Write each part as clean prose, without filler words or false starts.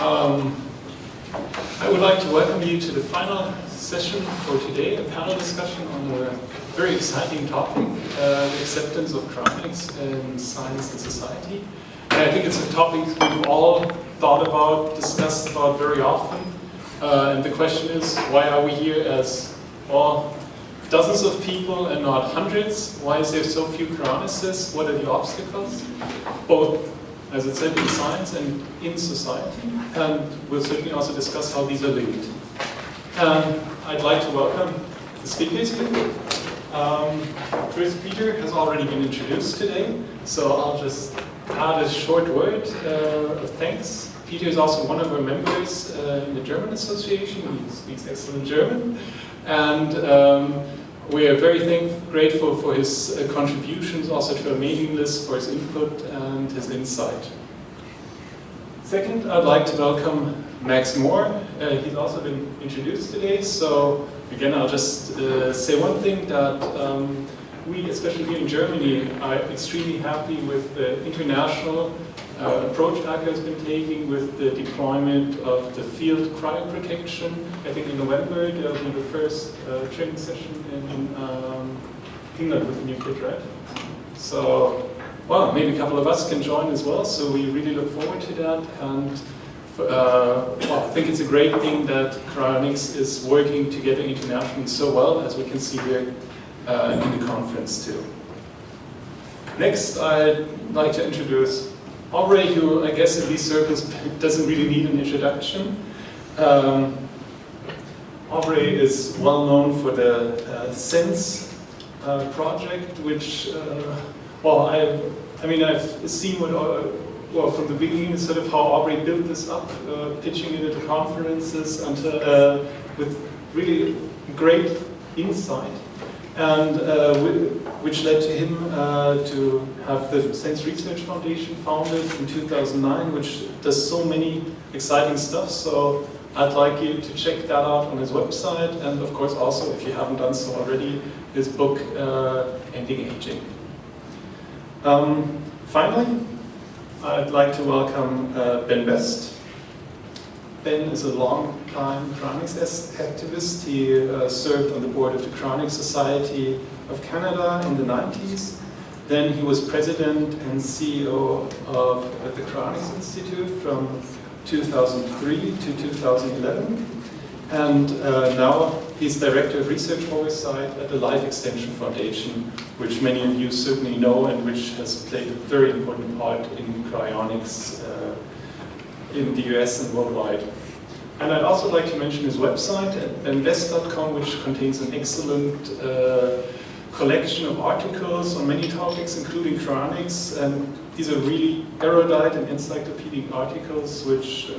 Um, I would like to welcome you to the final session for today, a panel discussion on a very exciting topic, the acceptance of cryonics in science and society. And I think it's a topic we've all thought about, discussed about very often. And the question is, why are we here as all dozens of people and not hundreds? Why is there so few cryonicists? What are the obstacles? Both, as it said, in science and in society. And we'll certainly also discuss how these are linked. I'd like to welcome the speakers here. First, Peter has already been introduced today, so I'll just add a short word of thanks. Peter is also one of our members in the German Association. He speaks excellent German. And we are very grateful for his contributions, also to our mailing list, for his input and his insight. Second, I'd like to welcome Max Moore. He's also been introduced today. So again, I'll just say one thing, that we, especially here in Germany, are extremely happy with the international approach ACA has been taking with the deployment of the field cryoprotection. I think in November there will be the first training session in England with the new kit, right? So, well, maybe a couple of us can join as well, so we really look forward to that. And well, I think it's a great thing that Cryonics is working together internationally so well, as we can see here in the conference too. Next, I'd like to introduce Aubrey, who I guess in these circles doesn't really need an introduction. Aubrey is well known for the SENSE project, which, well, I've seen what, well, from the beginning, sort of how Aubrey built this up, pitching it at conferences, until, with really great insight. And which led to him to have the SENSE Research Foundation founded in 2009, which does so many exciting stuff. So I'd like you to check that out on his website, and of course also, if you haven't done so already, his book, Ending Aging. Finally, I'd like to welcome Ben Best. Ben is a long-time cryonics activist. He served on the board of the Cryonics Society of Canada in the 90s. Then he was president and CEO of the Cryonics Institute from 2003 to 2011. And now he's director of research oversight at the Life Extension Foundation, which many of you certainly know and which has played a very important part in cryonics in the US and worldwide. And I'd also like to mention his website at benbest.com, which contains an excellent collection of articles on many topics, including cryonics. And these are really erudite and encyclopedic articles, which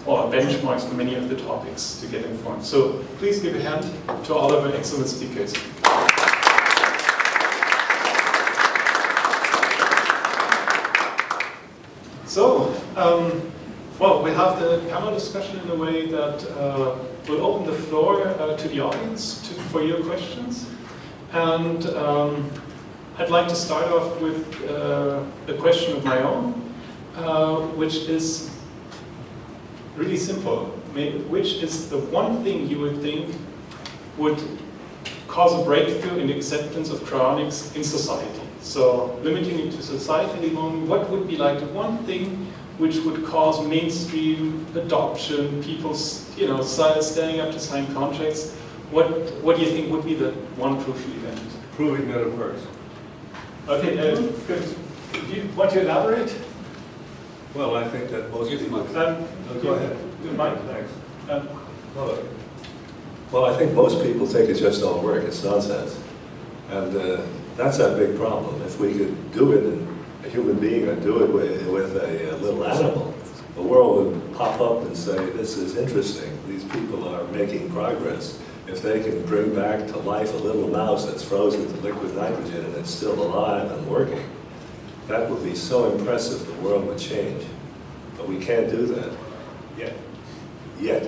are benchmarks for many of the topics to get informed. So please give a hand to all of our excellent speakers. So, well, we have the panel discussion in a way that will open the floor to the audience for your questions. And I'd like to start off with a question of my own, which is really simple. Which is the one thing you would think would cause a breakthrough in the acceptance of cryonics in society? So, limiting it to society at the moment, what would be like the one thing which would cause mainstream adoption, people, standing up to sign contracts? What do you think would be the one crucial event? Proving that it works. Okay, good. Do you want to elaborate? Well, I think that most people... Go ahead. Mike, thanks. Well, I think most people think it just don't work. It's nonsense. And that's a big problem. If we could do it in a human being or do it with a little animal, the world would pop up and say, this is interesting. These people are making progress. If they can bring back to life a little mouse that's frozen to liquid nitrogen and it's still alive and working, that would be so impressive, the world would change. But we can't do that yet.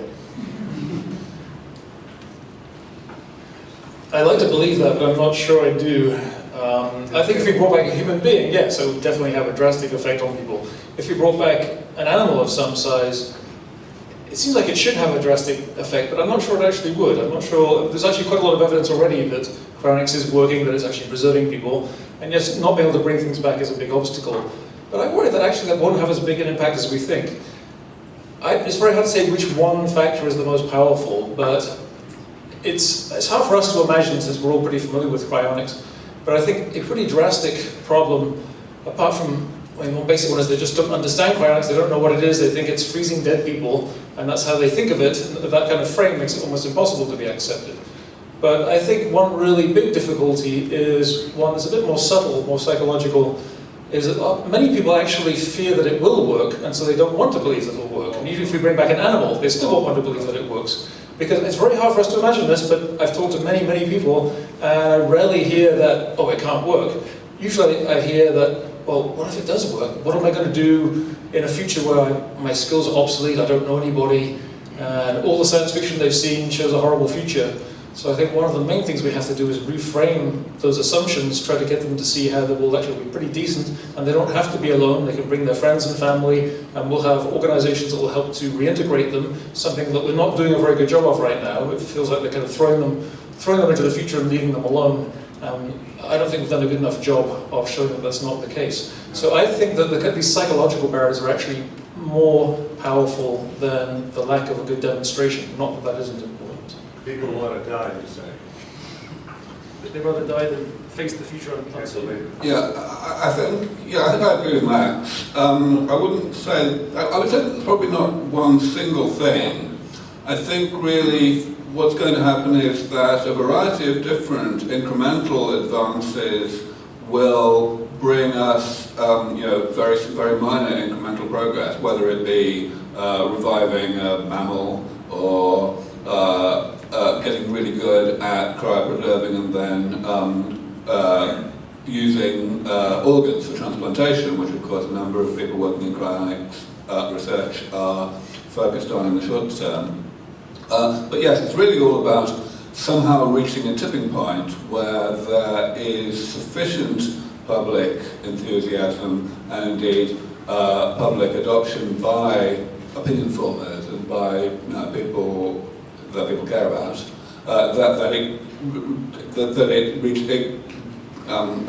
I'd like to believe that, but I'm not sure I do. I think if we brought back a human being, yes, it would definitely have a drastic effect on people. If we brought back an animal of some size, it seems like it should have a drastic effect, but I'm not sure it actually would. I'm not sure. There's actually quite a lot of evidence already that cryonics is working, that it's actually preserving people, and yes, not being able to bring things back is a big obstacle. But I worry that actually that won't have as big an impact as we think. It's very hard to say which one factor is the most powerful, but it's hard for us to imagine since we're all pretty familiar with cryonics. But I think a pretty drastic problem, apart from, I mean, one basic one is they just don't understand cryonics, they don't know what it is, they think it's freezing dead people, and that's how they think of it, and that kind of frame makes it almost impossible to be accepted. But I think one really big difficulty is one that's a bit more subtle, more psychological, is that many people actually fear that it will work, and so they don't want to believe that it will work. And even if we bring back an animal, they still don't want to believe that it works. Because it's very hard for us to imagine this, but I've talked to many, many people, and I rarely hear that, oh, it can't work. Usually I hear that, well, what if it does work? What am I going to do in a future where my skills are obsolete, I don't know anybody, and all the science fiction they've seen shows a horrible future. So I think one of the main things we have to do is reframe those assumptions, try to get them to see how they will actually be pretty decent, and they don't have to be alone, they can bring their friends and family, and we'll have organizations that will help to reintegrate them, something that we're not doing a very good job of right now. It feels like they're kind of throwing them into the future and leaving them alone. I don't think we've done a good enough job of showing that that's not the case. So I think that these psychological barriers are actually more powerful than the lack of a good demonstration, not that that isn't important. People want to die, you say. They'd rather die than face the future uncertain. Yeah, I think I agree with Max. I wouldn't say, I would say it's probably not one single thing. I think really what's going to happen is that a variety of different incremental advances will bring us, very, very minor incremental progress, whether it be reviving a mammal or getting really good at cryopreserving and then using organs for transplantation, which of course a number of people working in cryonics research are focused on in the short term. But yes, it's really all about somehow reaching a tipping point where there is sufficient public enthusiasm and indeed public adoption by opinion formers and by people that people care about, that it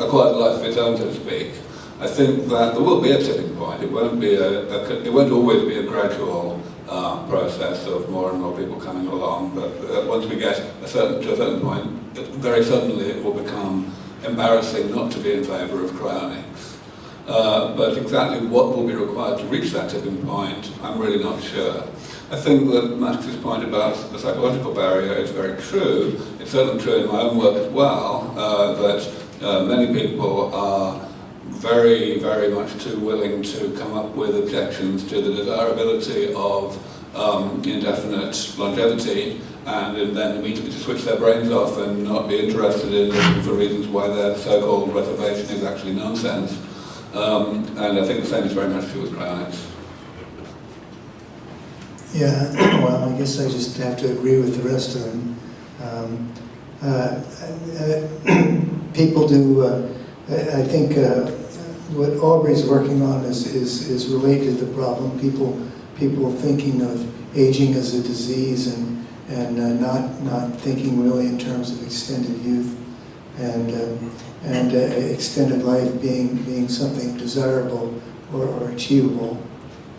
acquires a life of its own, so to speak. I think that there will be a tipping point. It won't be it won't always be a gradual process of more and more people coming along. But once we get to a certain point, very suddenly it will become embarrassing not to be in favour of cryonics. But exactly what will be required to reach that tipping point, I'm really not sure. I think that Max's point about the psychological barrier is very true. It's certainly true in my own work as well, that many people are very, very much too willing to come up with objections to the desirability of indefinite longevity, and then immediately to switch their brains off and not be interested in looking for reasons why their so-called reservation is actually nonsense. And I think the same is very much true with cryonics. Yeah, well, I guess I just have to agree with the rest of them. People do, I think what Aubrey's working on is related to the problem. People thinking of aging as a disease and not thinking really in terms of extended youth and extended life being something desirable or achievable.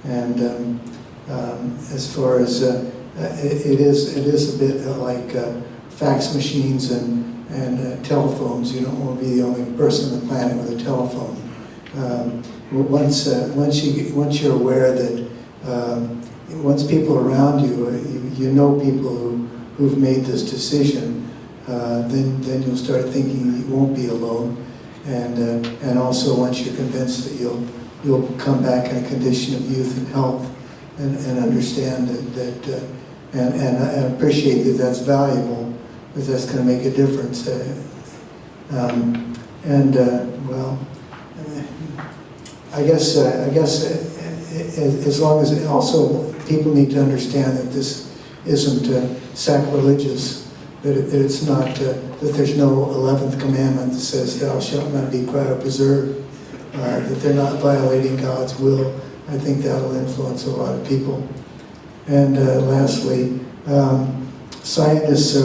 And as far as it is a bit like fax machines and telephones. You don't want to be the only person on the planet with a telephone. Once you're aware that once people around you know people who've made this decision, then you'll start thinking you won't be alone, and also once you're convinced that you'll come back in a condition of youth and health, and understand that and appreciate that that's valuable, because that's going to make a difference. Well, I guess as long as also people need to understand that this isn't sacrilegious, that it's not that there's no 11th commandment that says thou shalt not be cryopreserved, that they're not violating God's will. I think that'll influence a lot of people. And lastly, scientists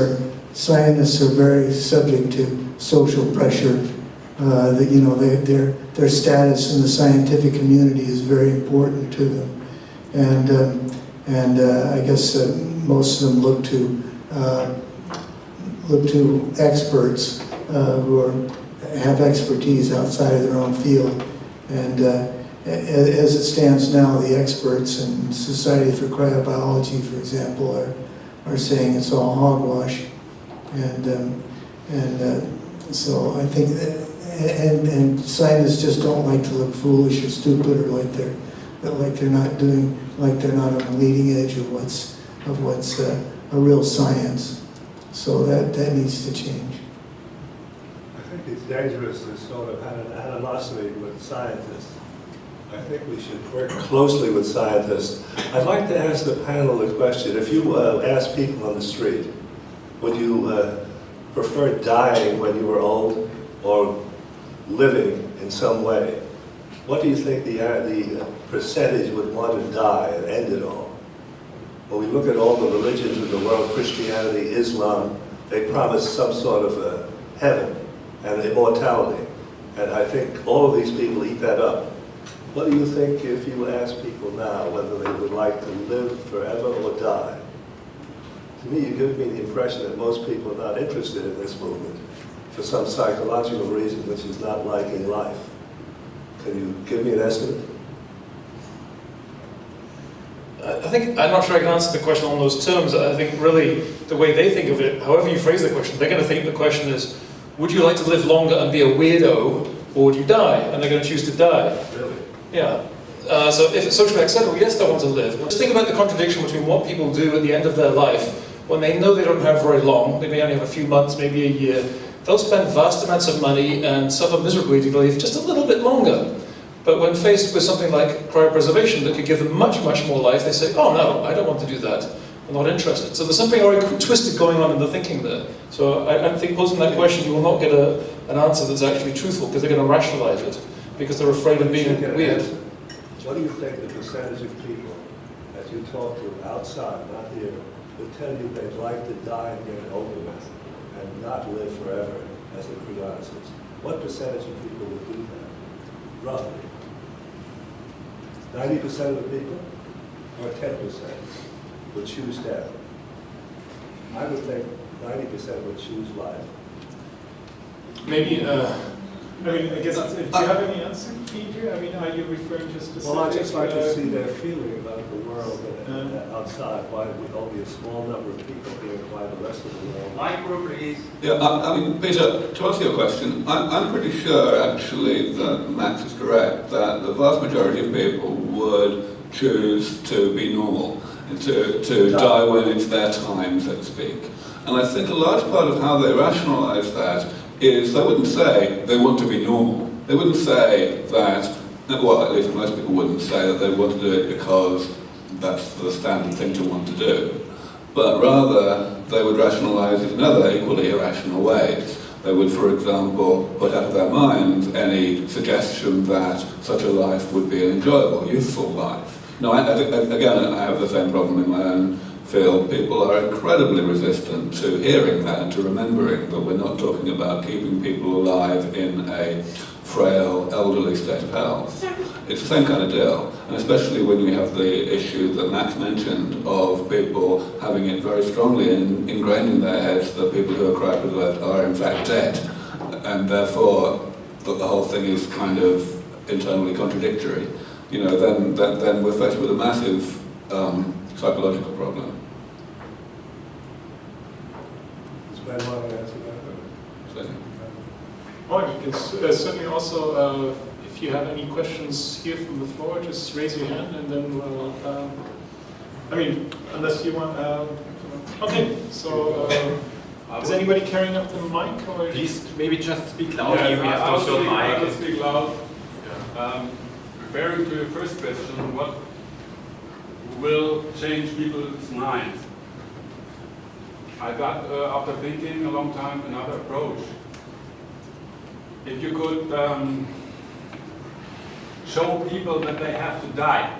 are very subject to social pressure. That, you know, their status in the scientific community is very important to them, and I guess most of them look to experts who have expertise outside of their own field. And as it stands now, the experts in Society for Cryobiology, for example, are saying it's all hogwash, and so I think that, and scientists just don't like to look foolish or stupid, or like they're not on the leading edge of what's a real science. So that needs to change. I think it's dangerous to sort of have an animosity with scientists. I think we should work closely with scientists. I'd like to ask the panel a question. If you ask people on the street, would you prefer dying when you were old or living in some way? What do you think the percentage would want to die and end it all? When we look at all the religions in the world, Christianity, Islam, they promise some sort of heaven and immortality. And I think all of these people eat that up. What do you think if you ask people now whether they would like to live forever or die? To me, you give me the impression that most people are not interested in this movement for some psychological reason, which is not liking life. Can you give me an estimate? I think, I'm not sure I can answer the question on those terms. I think really the way they think of it, however you phrase the question, they're going to think the question is, would you like to live longer and be a weirdo, or would you die? And they're going to choose to die. Really? Yeah. So if it's socially acceptable, yes, they want to live. Just think about the contradiction between what people do at the end of their life when they know they don't have very long, they may only have a few months, maybe a year. They'll spend vast amounts of money and suffer miserably to live just a little bit longer. But when faced with something like cryopreservation that could give them much, much more life, they say, oh no, I don't want to do that. I'm not interested. So there's something already twisted going on in the thinking there. So I think posing that question, you will not get an answer that's actually truthful, because they're going to rationalize it, because they're afraid of being weird. What do you think the percentage of people that you talk to outside, not here, would tell you they'd like to die and get it over with and not live forever as a Cryonics? What percentage of people would do that, roughly? 90% of the people, or 10% would choose death? I would think 90% would choose life. Maybe, I mean, I guess, do you have any answer, Peter? I mean, are you referring to specific? Well, I'd just like to see their feeling about the world outside. Why would only a small number of people here, why the rest of the world? Micro, please. Yeah, I mean, Peter, to answer your question, I'm pretty sure, actually, that Max is correct, that the vast majority of people would choose to be normal, and to die when it's their time, so to speak. And I think a large part of how they rationalize that is they wouldn't say they want to be normal. They wouldn't say that, well, at least most people wouldn't say that they want to do it because that's the standard thing to want to do. But rather, they would rationalize it in other equally irrational ways. They would, for example, put out of their minds any suggestion that such a life would be an enjoyable, youthful life. Now, again, I have the same problem in my own field. People are incredibly resistant to hearing that and to remembering that we're not talking about keeping people alive in a frail, elderly state of health. It's the same kind of deal, and especially when we have the issue that Nax mentioned of people having it very strongly ingrained in their heads that people who are cryopreserved are in fact dead, and therefore that the whole thing is kind of internally contradictory. You know, then we're faced with a massive psychological problem. Does Ben want to answer that? Oh, you can certainly also, if you have any questions here from the floor, just raise your hand and then we'll, I mean, unless you want, okay, so is anybody carrying up the mic? Or Please, maybe just speak loudly. Yeah, We have also a mic. I'll speak loud. Yeah. Referring to your first question, what will change people's minds? I got, after thinking a long time, another approach. If you could show people that they have to die,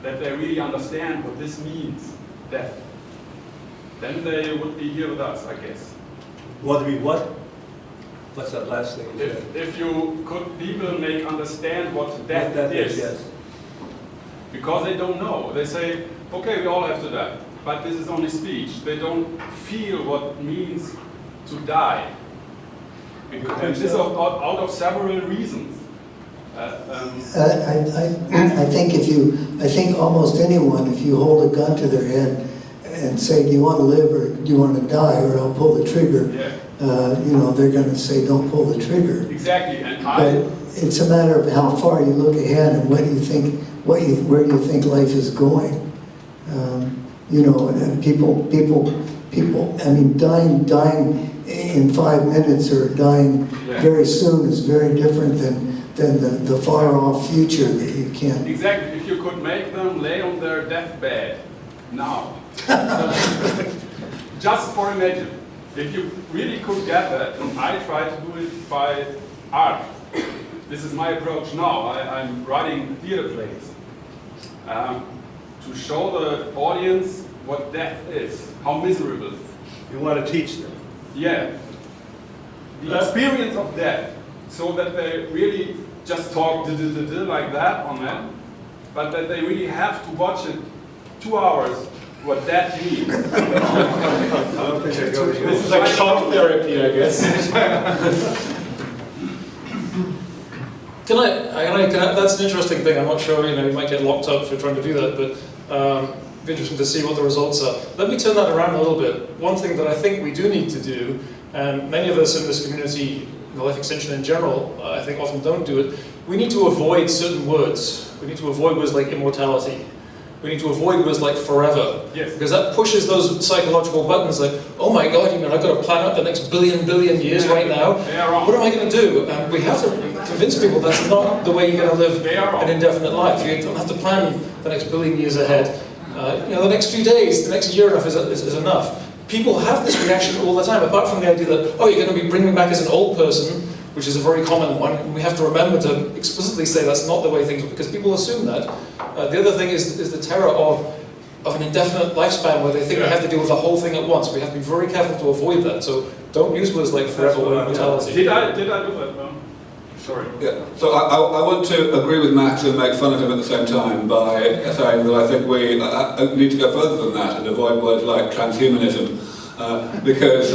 that they really understand what this means, death, then they would be here with us, I guess. Want to be what? What's that last thing? If you could people make understand what death is, yes. because they don't know. They say, okay, we all have to die, but this is only speech. They don't feel what it means to die. And this is out of several reasons. I think almost anyone, if you hold a gun to their head and say, do you want to live or do you want to die, or I'll pull the trigger, they're going to say, don't pull the trigger. Exactly, and but it's a matter of how far you look ahead and what do you think, where do you think life is going. And people. I mean, dying in 5 minutes or dying very soon is very different than the far-off future that you can't. Exactly. If you could make them lay on their deathbed now, just for imagine, if you really could get that, and I try to do it by art. This is my approach now. I'm writing theater plays to show the audience what death is, how miserable. You want to teach them. Yeah. The experience of death, so that they really just talk like that on them, but that they really have to watch it 2 hours, what death means. I don't think I go to This is like talk therapy, I guess. That's an interesting thing. I'm not sure, you might get locked up for trying to do that, but it'd be interesting to see what the results are. Let me turn that around a little bit. One thing that I think we do need to do, and many of us in this community, in the life extension in general, I think often don't do it, we need to avoid certain words. We need to avoid words like immortality. We need to avoid words like forever. Yes. Because that pushes those psychological buttons like, oh my God, I've got to plan out the next billion years right now. What am I going to do? And we have to convince people that's not the way you're going to live an indefinite life. You don't have to plan the next billion years ahead. The next few days, the next year is enough. People have this reaction all the time, apart from the idea that, oh, you're going to be bringing me back as an old person, which is a very common one, and we have to remember to explicitly say that's not the way things are, because people assume that. The other thing is the terror of an indefinite lifespan where they think they have to deal with the whole thing at once. We have to be very careful to avoid that, so don't use words like forever or immortality. Did I do that? No. Sorry. Yeah. So I want to agree with Max and make fun of him at the same time by saying that I think we need to go further than that and avoid words like transhumanism, because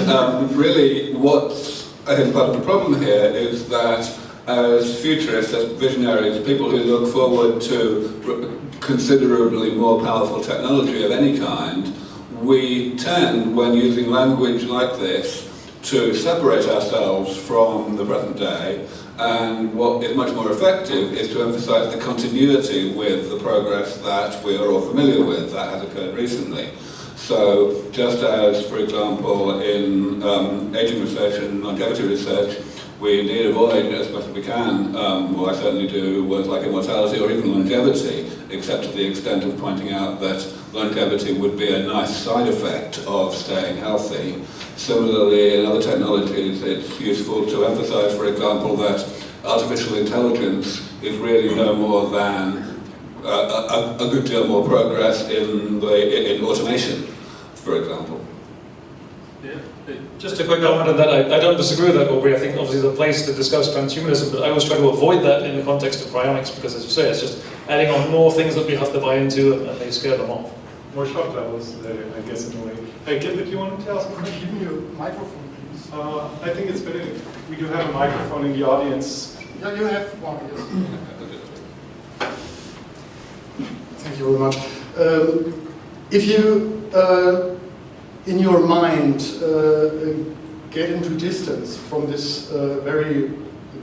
really what's I think part of the problem here is that as futurists, as visionaries, people who look forward to considerably more powerful technology of any kind, we tend, when using language like this, to separate ourselves from the present day, and what is much more effective is to emphasize the continuity with the progress that we are all familiar with, that has occurred recently. So, just as, for example, in aging research and longevity research, we indeed avoid, as much as we can, or I certainly do, words like immortality or even longevity, except to the extent of pointing out that longevity would be a nice side effect of staying healthy. Similarly, in other technologies, it's useful to emphasize, for example, that artificial intelligence is really no more than a good deal more progress in automation, for example. Just a quick comment on that. I don't disagree with that, Aubrey. I think obviously there's a place to discuss transhumanism, but I always try to avoid that in the context of cryonics because, as you say, it's just adding on more things that we have to buy into and they scare them off. More shock levels, I guess, in a way. Hey, Gilbert, you want to tell us? Give me a microphone, please. I think it's better if we do have a microphone in the audience. Yeah, you have one, yes. Thank you very much. If you, in your mind, get into distance from this very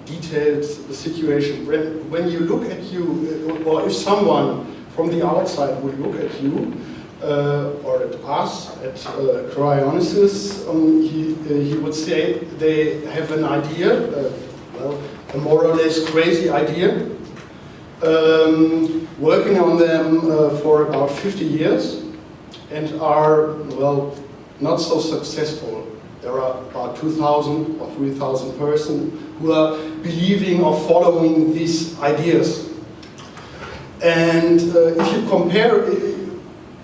detailed situation, when you look at you, or if someone from the outside would look at you, or at us, at Cryonics, he would say they have an idea, a more or less crazy idea, working on them for about 50 years, and are, well, not so successful. There are about 2,000 or 3,000 persons who are believing or following these ideas. And if you compare,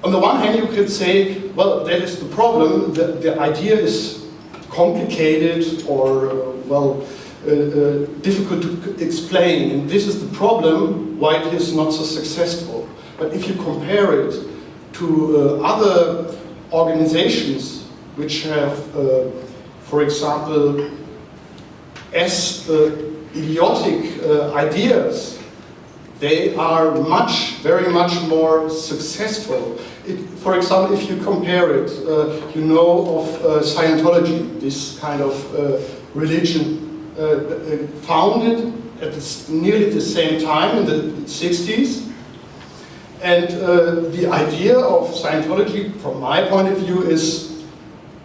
on the one hand you could say, well, that is the problem, the idea is complicated or, difficult to explain, and this is the problem why it is not so successful. But if you compare it to other organizations which have, for example, as idiotic ideas, they are very much more successful. For example, if you compare it, you know of Scientology, this kind of religion founded at nearly the same time in the 60s. And the idea of Scientology, from my point of view, is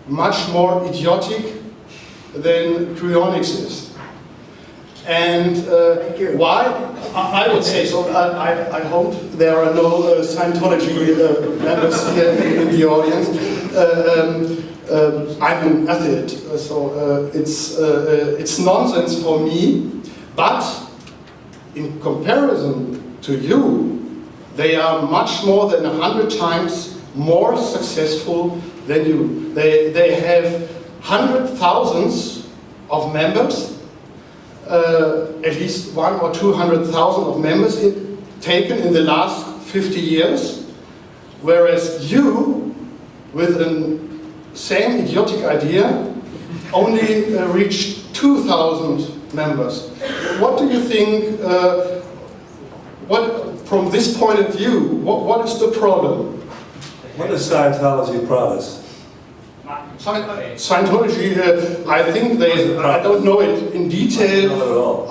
much more idiotic than Cryonics is. And why? I would say so. I hope there are no Scientology members here in the audience. I'm an athlete, so it's nonsense for me. But in comparison to you, they are much more than 100 times more successful than you. They have hundreds of thousands of members. At least 100,000 or 200,000 of members taken in the last 50 years, whereas you, with the same idiotic idea, only reached 2,000 members. What do you think, from this point of view, what is the problem? What does Scientology promise? Scientology, I think I don't know it in detail,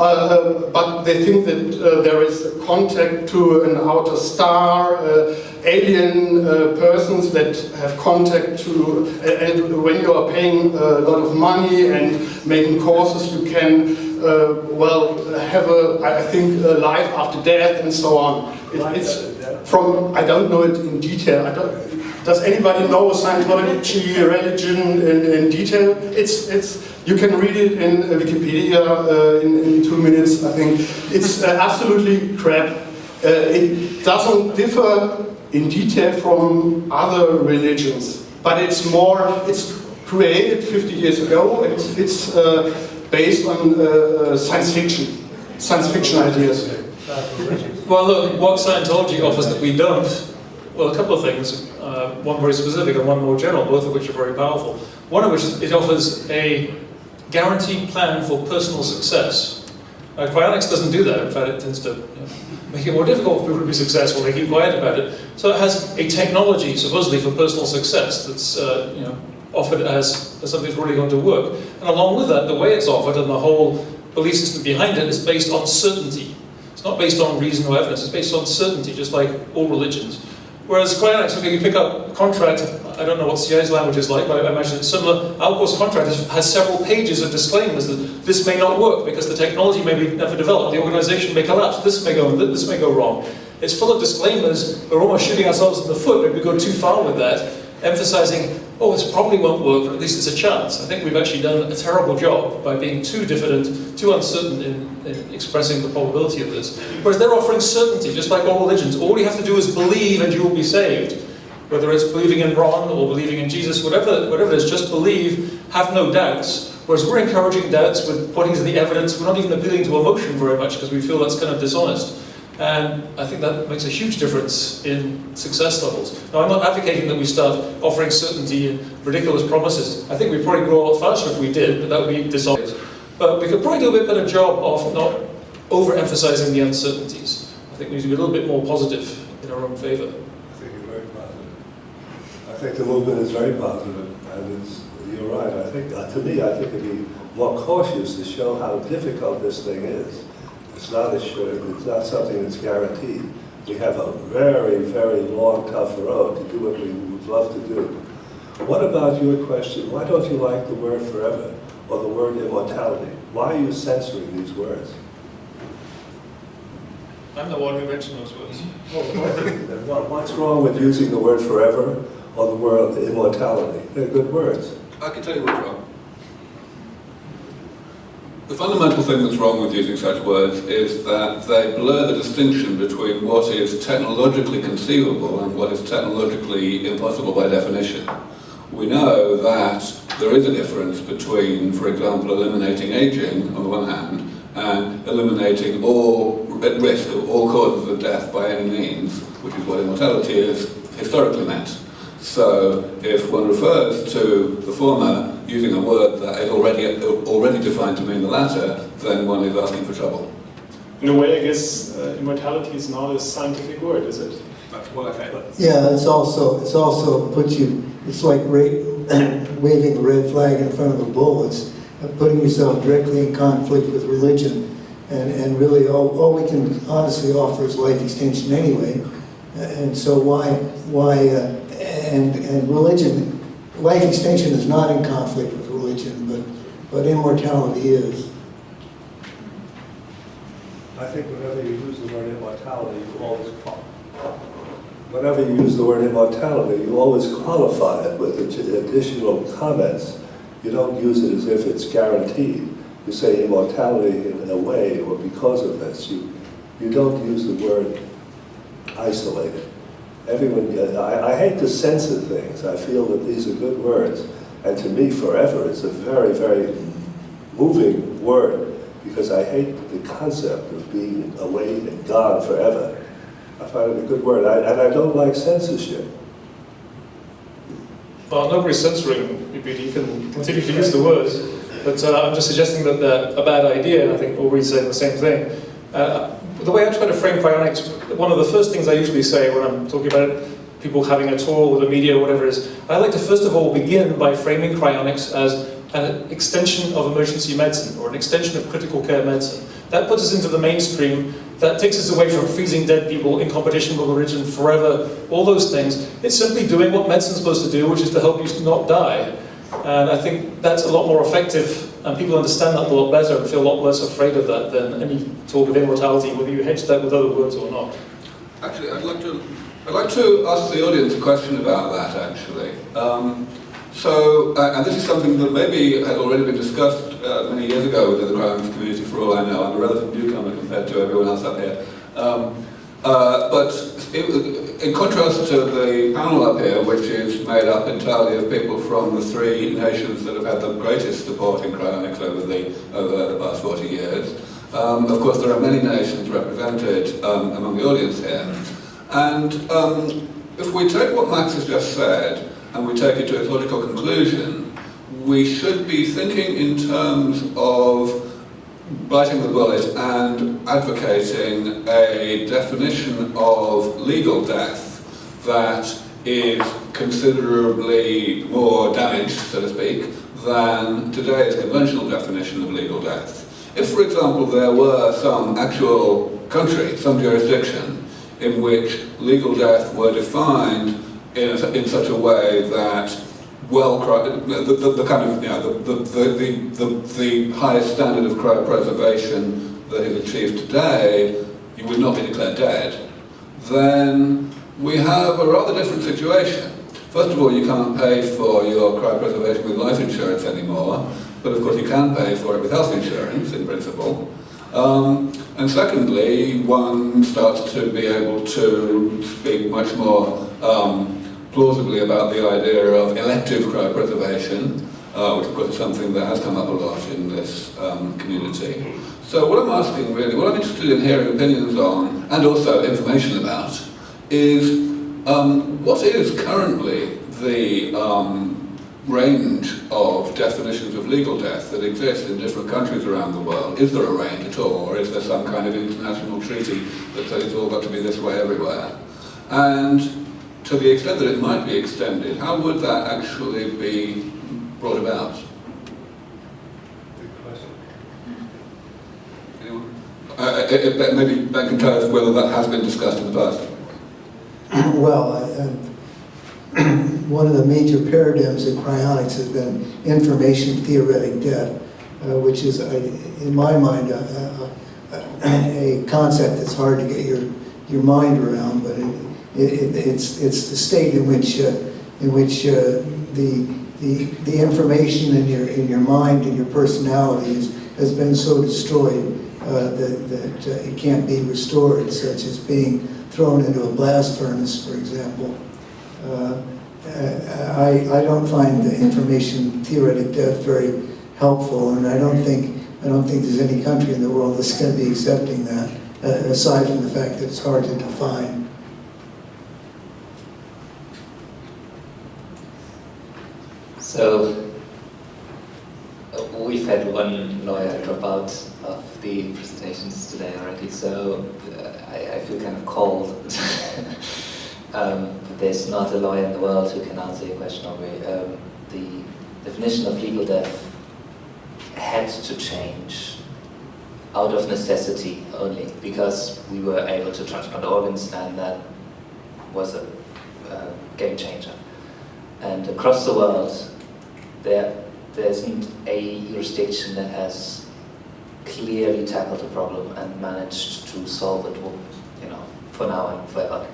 but they think that there is a contact to an outer star, alien persons that have contact to, and when you are paying a lot of money and making courses, you can, have a life after death and so on. I don't know it in detail. Does anybody know Scientology religion in detail? You can read it in Wikipedia in 2 minutes, I think. It's absolutely crap. It doesn't differ in detail from other religions, but it's created 50 years ago. It's based on science fiction ideas. Well, look, what Scientology offers that we don't, well, a couple of things. One very specific and one more general, both of which are very powerful. One of which is it offers a guaranteed plan for personal success. Cryonics doesn't do that. In fact, it tends to make it more difficult for people to be successful. They keep quiet about it. So it has a technology, supposedly for personal success, that's offered as something that's really going to work. And along with that, the way it's offered and the whole belief system behind it is based on certainty. It's not based on reason or evidence. It's based on certainty, just like all religions. Whereas Cryonics, okay, you pick up a contract, I don't know what CI's language is like, but I imagine it's similar. Our course contract has several pages of disclaimers that this may not work because the technology may be never developed, the organization may collapse, this may go wrong. It's full of disclaimers. We're almost shooting ourselves in the foot if we go too far with that, emphasizing, oh, this probably won't work, but at least it's a chance. I think we've actually done a terrible job by being too diffident, too uncertain in expressing the probability of this. Whereas they're offering certainty, just like all religions. All you have to do is believe and you will be saved. Whether it's believing in Ron or believing in Jesus, whatever it is, just believe, have no doubts. Whereas we're encouraging doubts with pointing to the evidence. We're not even appealing to emotion very much because we feel that's kind of dishonest. And I think that makes a huge difference in success levels. Now, I'm not advocating that we start offering certainty and ridiculous promises. I think we'd probably grow a lot faster if we did, but that would be dishonest. But we could probably do a bit better job of not overemphasizing the uncertainties. I think we need to be a little bit more positive in our own favor. I think you're very positive. I think the movement is very positive, and you're right. I think, to me, I think it'd be more cautious to show how difficult this thing is. It's not assured, it's not something that's guaranteed. We have a very, very long, tough road to do what we would love to do. What about your question? Why don't you like the word forever or the word immortality? Why are you censoring these words? I'm the one who mentioned those words. What's wrong with using the word forever or the word immortality? They're good words. I can tell you what's wrong. The fundamental thing that's wrong with using such words is that they blur the distinction between what is technologically conceivable and what is technologically impossible by definition. We know that there is a difference between, for example, eliminating aging on the one hand and eliminating all at risk of all causes of death by any means, which is what immortality is historically meant. So if one refers to the former using a word that is already defined to mean the latter, then one is asking for trouble. In a way, I guess immortality is not a scientific word, is it? That's what I said. Yeah, it's also puts you, it's like waving a red flag in front of a bull. It's putting yourself directly in conflict with religion. And really all we can honestly offer is life extension anyway. And so and religion, life extension is not in conflict with religion, but immortality is. I think whenever you use the word immortality, you always qualify it with additional comments. You don't use it as if it's guaranteed. You say immortality in a way or because of this. You don't use the word isolated. I hate to censor things. I feel that these are good words. And to me, forever is a very, very moving word because I hate the concept of being away and gone forever. I find it a good word. And I don't like censorship. Well, nobody's censoring. You can continue to use the words, but I'm just suggesting that they're a bad idea, and I think Aubrey's saying the same thing. The way I try to frame cryonics, one of the first things I usually say when I'm talking about it, people having a tour with the media or whatever it is, I like to first of all begin by framing cryonics as an extension of emergency medicine or an extension of critical care medicine. That puts us into the mainstream. That takes us away from freezing dead people in competition with religion forever, all those things. It's simply doing what medicine's supposed to do, which is to help you not die. And I think that's a lot more effective, and people understand that a lot better and feel a lot less afraid of that than any talk of immortality, whether you hedge that with other words or not. Actually, I'd like to ask the audience a question about that, actually. And this is something that maybe has already been discussed many years ago within the cryonics community, for all I know. I'm a relative newcomer compared to everyone else up here. In contrast to the panel up here, which is made up entirely of people from the three nations that have had the greatest support in cryonics over the past 40 years, of course there are many nations represented among the audience here. And if we take what Max has just said, and we take it to its logical conclusion, we should be thinking in terms of biting the bullet and advocating a definition of legal death that is considerably more damaged, so to speak, than today's conventional definition of legal death. If, for example, there were some actual country, some jurisdiction, in which legal death were defined in such a way that the highest standard of cryopreservation that is achieved today, you would not be declared dead, then we have a rather different situation. First of all, you can't pay for your cryopreservation with life insurance anymore, but of course you can pay for it with health insurance, in principle. And secondly, one starts to be able to speak much more plausibly about the idea of elective cryopreservation, which of course is something that has come up a lot in this community. So what I'm asking really, what I'm interested in hearing opinions on, and also information about, is what is currently the range of definitions of legal death that exist in different countries around the world? Is there a range at all, or is there some kind of international treaty that says it's all got to be this way everywhere? And to the extent that it might be extended, how would that actually be brought about? Good question. Anyone? Maybe Ben can tell us whether that has been discussed in the past. Well, one of the major paradigms in cryonics has been information theoretic death, which is, in my mind, a concept that's hard to get your mind around, but it's the state in which the information in your mind and your personality has been so destroyed that it can't be restored, such as being thrown into a blast furnace, for example. I don't find the information theoretic death very helpful, and I don't think there's any country in the world that's going to be accepting that, aside from the fact that it's hard to define. So, we've had one lawyer drop out of the presentations today already, so I feel kind of cold. But there's not a lawyer in the world who can answer your question, Aubrey. The definition of legal death had to change out of necessity only, because we were able to transplant organs, and that was a game changer. And across the world, there isn't a jurisdiction that has clearly tackled the problem and managed to solve it, for now and forever.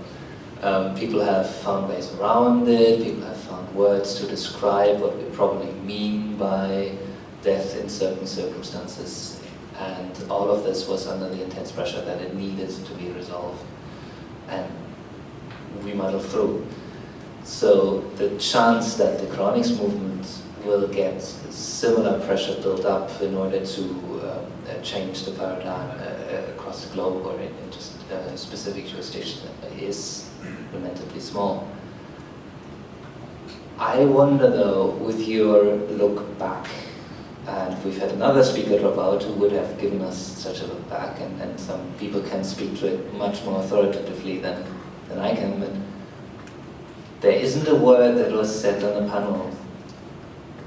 People have found ways around it, people have found words to describe what we probably mean by death in certain circumstances, and all of this was under the intense pressure that it needed to be resolved, and we muddled through. So the chance that the Cryonics movement will get similar pressure built up in order to change the paradigm across the globe or in just specific jurisdictions is lamentably small. I wonder though, with your look back, and we've had another speaker drop out who would have given us such a look back, and some people can speak to it much more authoritatively than I can, but there isn't a word that was said on the panel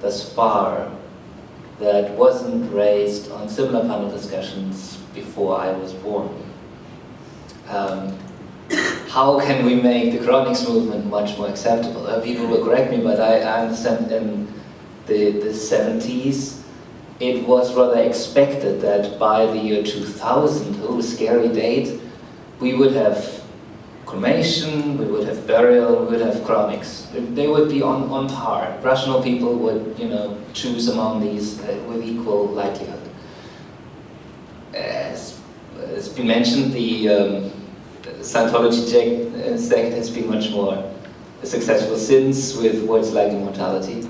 thus far that wasn't raised on similar panel discussions before I was born. How can we make the Cryonics movement much more acceptable? People will correct me, but I understand in the 70s, it was rather expected that by the year 2000, scary date, we would have cremation, we would have burial, we would have Cryonics. They would be on par. Rational people would, choose among these with equal likelihood. As it's been mentioned, the Scientology sect has been much more successful since, with words like immortality.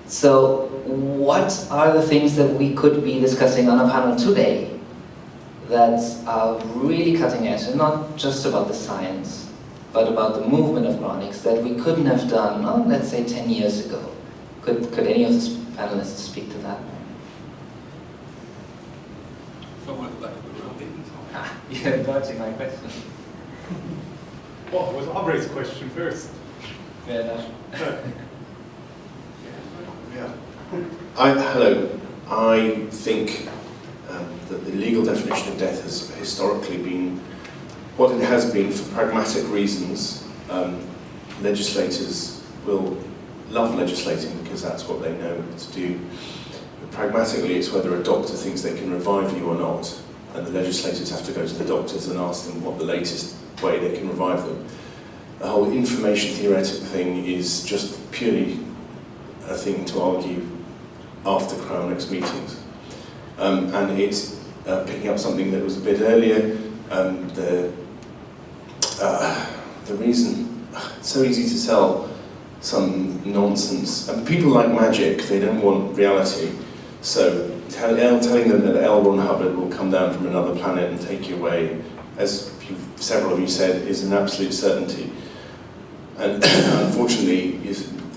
So, what are the things that we could be discussing on a panel today that are really cutting edge, and not just about the science, but about the movement of Cryonics that we couldn't have done, let's say 10 years ago? Could any of the panelists speak to that? Someone would like to jump in? You're dodging my question. Well, it was Aubrey's question first. Fair enough. Yeah. Hello. I think that the legal definition of death has historically been what it has been for pragmatic reasons. Legislators will love legislating because that's what they know to do. But pragmatically, it's whether a doctor thinks they can revive you or not, and the legislators have to go to the doctors and ask them what the latest way they can revive them. The whole information theoretic thing is just purely a thing to argue after Cryonics meetings. And it's picking up something that was a bit earlier, the reason, it's so easy to sell some nonsense. And people like magic, they don't want reality. So telling them that L. Ron Hubbard will come down from another planet and take you away, as several of you said, is an absolute certainty. And unfortunately,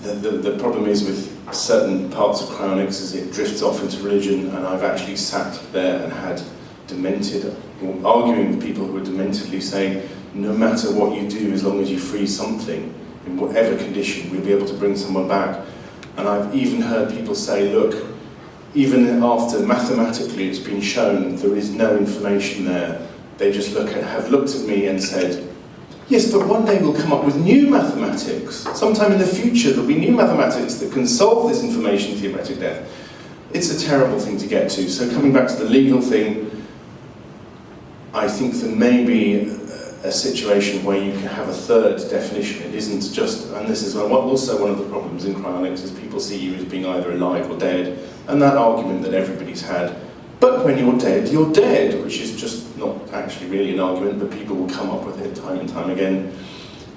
the problem is with certain parts of Cryonics is it drifts off into religion, and I've actually sat there and had demented, or arguing with people who are dementedly saying, no matter what you do, as long as you freeze something, in whatever condition, we'll be able to bring someone back. And I've even heard people say, look, even after mathematically it's been shown there is no information there, they just have looked at me and said, yes, but one day we'll come up with new mathematics. Sometime in the future there'll be new mathematics that can solve this information theoretic death. It's a terrible thing to get to. So coming back to the legal thing, I think there may be a situation where you can have a third definition. It isn't just, and this is also one of the problems in cryonics, is people see you as being either alive or dead, and that argument that everybody's had. But when you're dead, which is just not actually really an argument, but people will come up with it time and time again.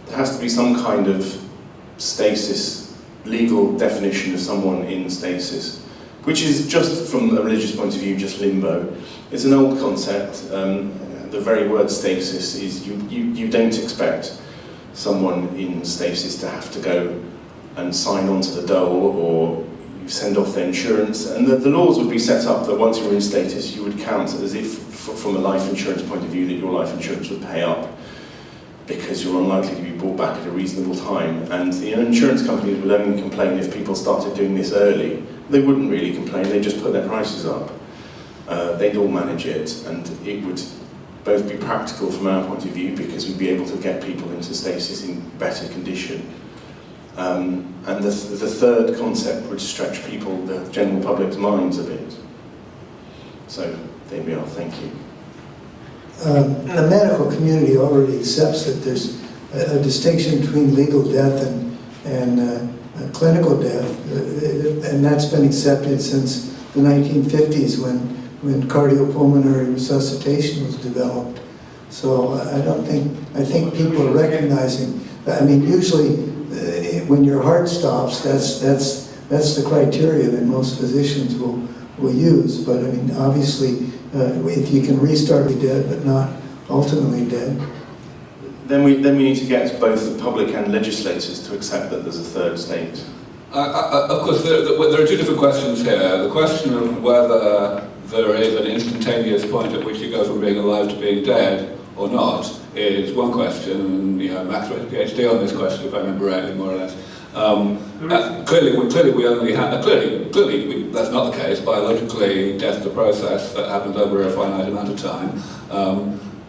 There has to be some kind of stasis, legal definition of someone in stasis, which is just, from a religious point of view, just limbo. It's an old concept. The very word stasis is you don't expect someone in stasis to have to go and sign on to the dole, or you send off their insurance, and the laws would be set up that once you're in status, you would count as if, from a life insurance point of view, that your life insurance would pay up, because you're unlikely to be brought back at a reasonable time. And the insurance companies would only complain if people started doing this early. They wouldn't really complain, they just put their prices up. They'd all manage it, and it would both be practical from our point of view, because we'd be able to get people into stasis in better condition. And the third concept would stretch people, the general public's minds a bit. So there we are, thank you. The medical community already accepts that there's a distinction between legal death and clinical death, and that's been accepted since the 1950s when cardiopulmonary resuscitation was developed. So I think people are recognizing that. I mean, usually when your heart stops, that's the criteria that most physicians will use. But I mean, obviously, if you can restart the dead but not ultimately dead. Then we need to get both the public and legislators to accept that there's a third state. Of course, there are two different questions here. The question of whether there is an instantaneous point at which you go from being alive to being dead or not is one question, and Max wrote a PhD on this question, if I remember rightly, more or less. Clearly, we only have. Clearly, that's not the case. Biologically, death is a process that happens over a finite amount of time,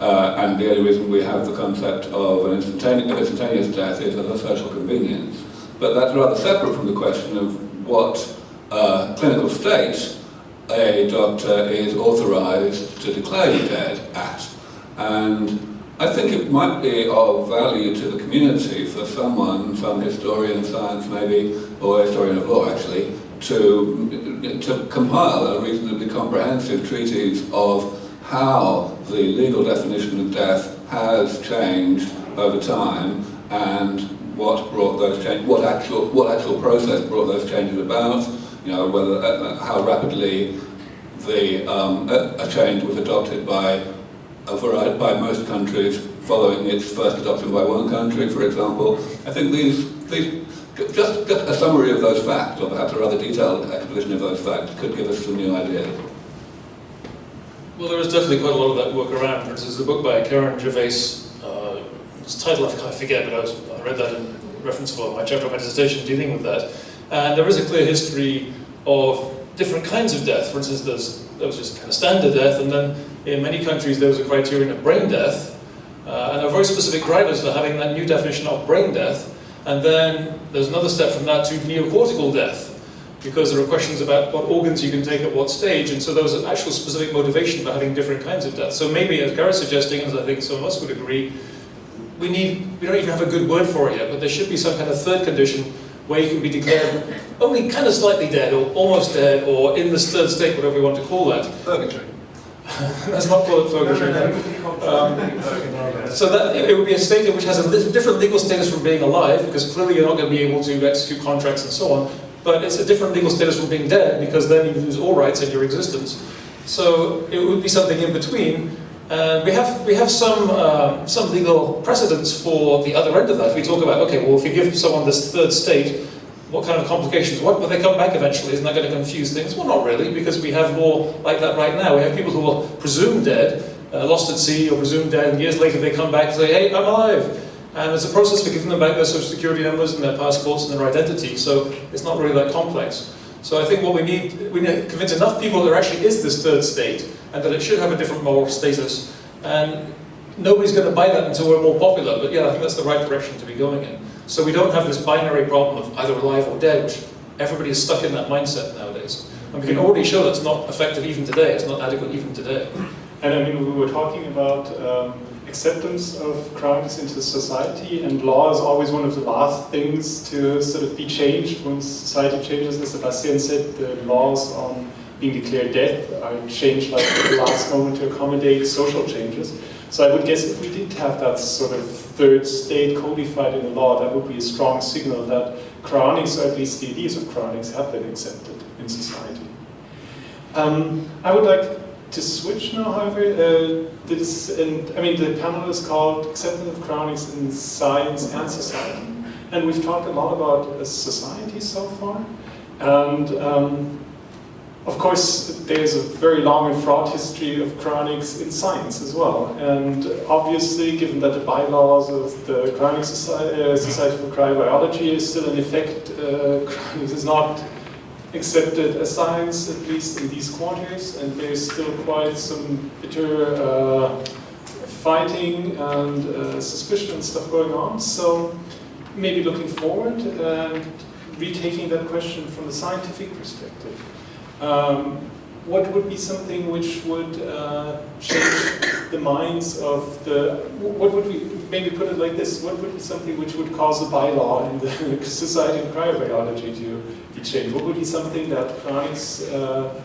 and the only reason we have the concept of an instantaneous death is as a social convenience. But that's rather separate from the question of what clinical state a doctor is authorized to declare you dead at. And I think it might be of value to the community for someone, some historian of science maybe, or historian of law actually, to compile a reasonably comprehensive treatise of how the legal definition of death has changed over time, and what brought those changes, what actual process brought those changes about, whether how rapidly a change was adopted by most countries following its first adoption by one country, for example. I think these just a summary of those facts, or perhaps a rather detailed exposition of those facts, could give us some new ideas. Well, there is definitely quite a lot of that work around. For instance, the book by Karen Gervais, its title I forget, but I read that in reference for my chapter of my dissertation dealing with that. And there is a clear history of different kinds of death. For instance, there was just kind of standard death, and then in many countries there was a criterion of brain death, and there are very specific drivers for having that new definition of brain death. And then there's another step from that to neocortical death, because there are questions about what organs you can take at what stage, and so there was an actual specific motivation for having different kinds of death. So maybe, as Gouras is suggesting, as I think some of us would agree, we don't even have a good word for it yet, but there should be some kind of third condition where you can be declared only kind of slightly dead, or almost dead, or in this third state, whatever we want to call that. Purgatory. Let's not call it purgatory. So that it would be a state which has a different legal status from being alive, because clearly you're not going to be able to execute contracts and so on, but it's a different legal status from being dead, because then you lose all rights in your existence. So it would be something in between. We have some legal precedents for the other end of that. We talk about, okay, well, if you give someone this third state, what kind of complications? What will they come back eventually? Isn't that going to confuse things? Well, not really, because we have law like that right now. We have people who are presumed dead, lost at sea, or presumed dead, and years later they come back and say, hey, I'm alive. And there's a process for giving them back their social security numbers and their passports and their identity, so it's not really that complex. So I think what we need to convince enough people that there actually is this third state, and that it should have a different moral status. And nobody's going to buy that until we're more popular, but yeah, I think that's the right direction to be going in. So we don't have this binary problem of either alive or dead, which everybody is stuck in that mindset nowadays. And we can already show that's not effective even today, it's not adequate even today. And I mean, we were talking about acceptance of cryonics into society, and law is always one of the last things to sort of be changed when society changes. As Sebastian said, the laws on being declared dead are changed like at the last moment to accommodate social changes. So I would guess if we did have that sort of third state codified in the law, that would be a strong signal that cryonics, or at least the ideas of cryonics, have been accepted in society. I would like to switch now, however. The panel is called Acceptance of Cryonics in Science and Society. And we've talked a lot about society so far. And of course, there's a very long and fraught history of cryonics in science as well. And obviously, given that the bylaws of the Cryonics Society for Cryobiology is still in effect, cryonics is not accepted as science, at least in these quarters, and there's still quite some bitter fighting and suspicion and stuff going on. So maybe looking forward and retaking that question from the scientific perspective. What would be something which would change the minds of the, what would we, maybe put it like this, what would be something which would cause a bylaw in the Society of Cryobiology to be changed? What would be something that cryonics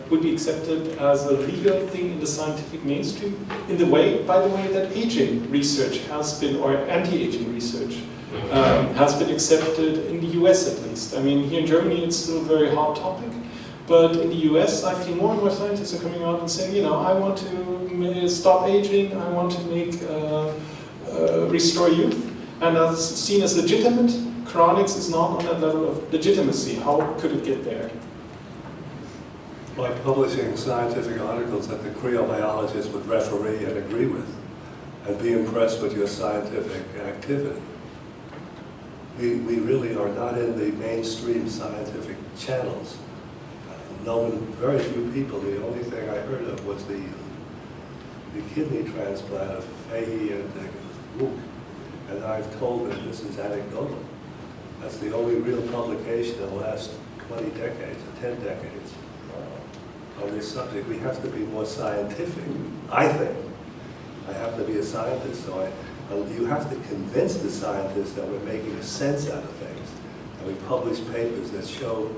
would be accepted as a legal thing in the scientific mainstream? In the way, by the way, that aging research has been, or anti-aging research, has been accepted in the US at least. I mean, here in Germany it's still a very hot topic. But in the US, I feel more and more scientists are coming out and saying, you know, I want to stop aging, I want to make, restore youth, and that's seen as legitimate. Cryonics is not on that level of legitimacy. How could it get there? By publishing scientific articles that the cryobiologists would referee and agree with, and be impressed with your scientific activity. We really are not in the mainstream scientific channels. Known very few people. The only thing I heard of was the kidney transplant of Fahey and Wook. And I've told that this is anecdotal. That's the only real publication in the last 20 decades, or 10 decades, on this subject. We have to be more scientific, I think. I happen to be a scientist, so you have to convince the scientists that we're making sense out of things. And we publish papers that show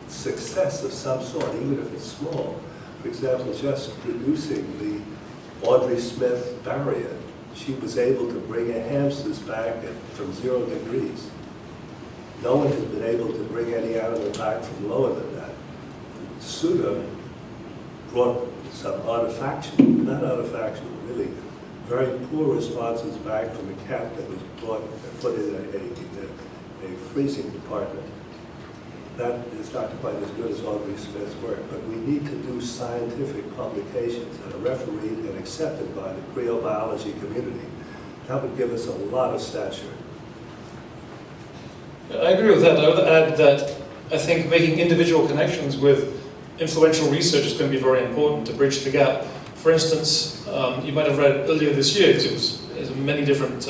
success of some sort, even if it's small. For example, just reducing the Aubrey Smith barrier. She was able to bring her hamsters back from 0 degrees. No one has been able to bring any animal back from lower than that. Suda brought some artifaction, not artifaction, really very poor responses back from a cat that was put in a freezing department. That is not quite as good as Aubrey Smith's work, but we need to do scientific publications that are refereed and accepted by the cryobiology community. That would give us a lot of stature. I agree with that. I would add that I think making individual connections with influential research is going to be very important to bridge the gap. For instance, you might have read earlier this year, because it was in many different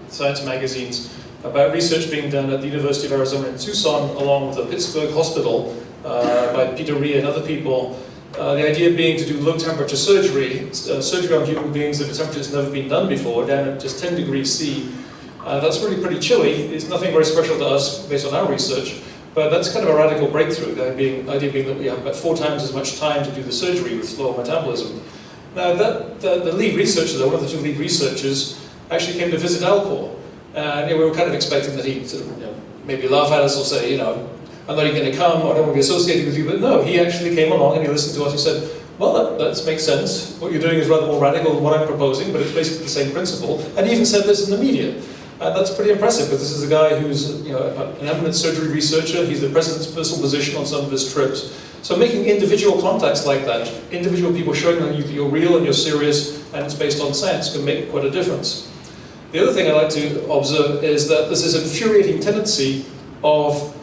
science magazines, about research being done at the University of Arizona in Tucson, along with the Pittsburgh Hospital, by Peter Rhea and other people. The idea being to do low temperature surgery, surgery on human beings at a temperature that's never been done before, down at just 10 degrees C. That's really pretty chilly. It's nothing very special to us based on our research, but that's kind of a radical breakthrough, the idea being that we have about 4 times as much time to do the surgery with slower metabolism. Now, the lead researcher, one of the 2 lead researchers, actually came to visit Alcor. And we were kind of expecting that he'd sort of, maybe laugh at us or say, I'm not even going to come, or I don't want to be associated with you. But no, he actually came along and he listened to us. He said, well, that makes sense. What you're doing is rather more radical than what I'm proposing, but it's basically the same principle. And he even said this in the media. And that's pretty impressive, because this is a guy who's an eminent surgery researcher. He's the president's personal physician on some of his trips. So making individual contacts like that, individual people showing that you're real and you're serious and it's based on science, can make quite a difference. The other thing I like to observe is that there's this infuriating tendency of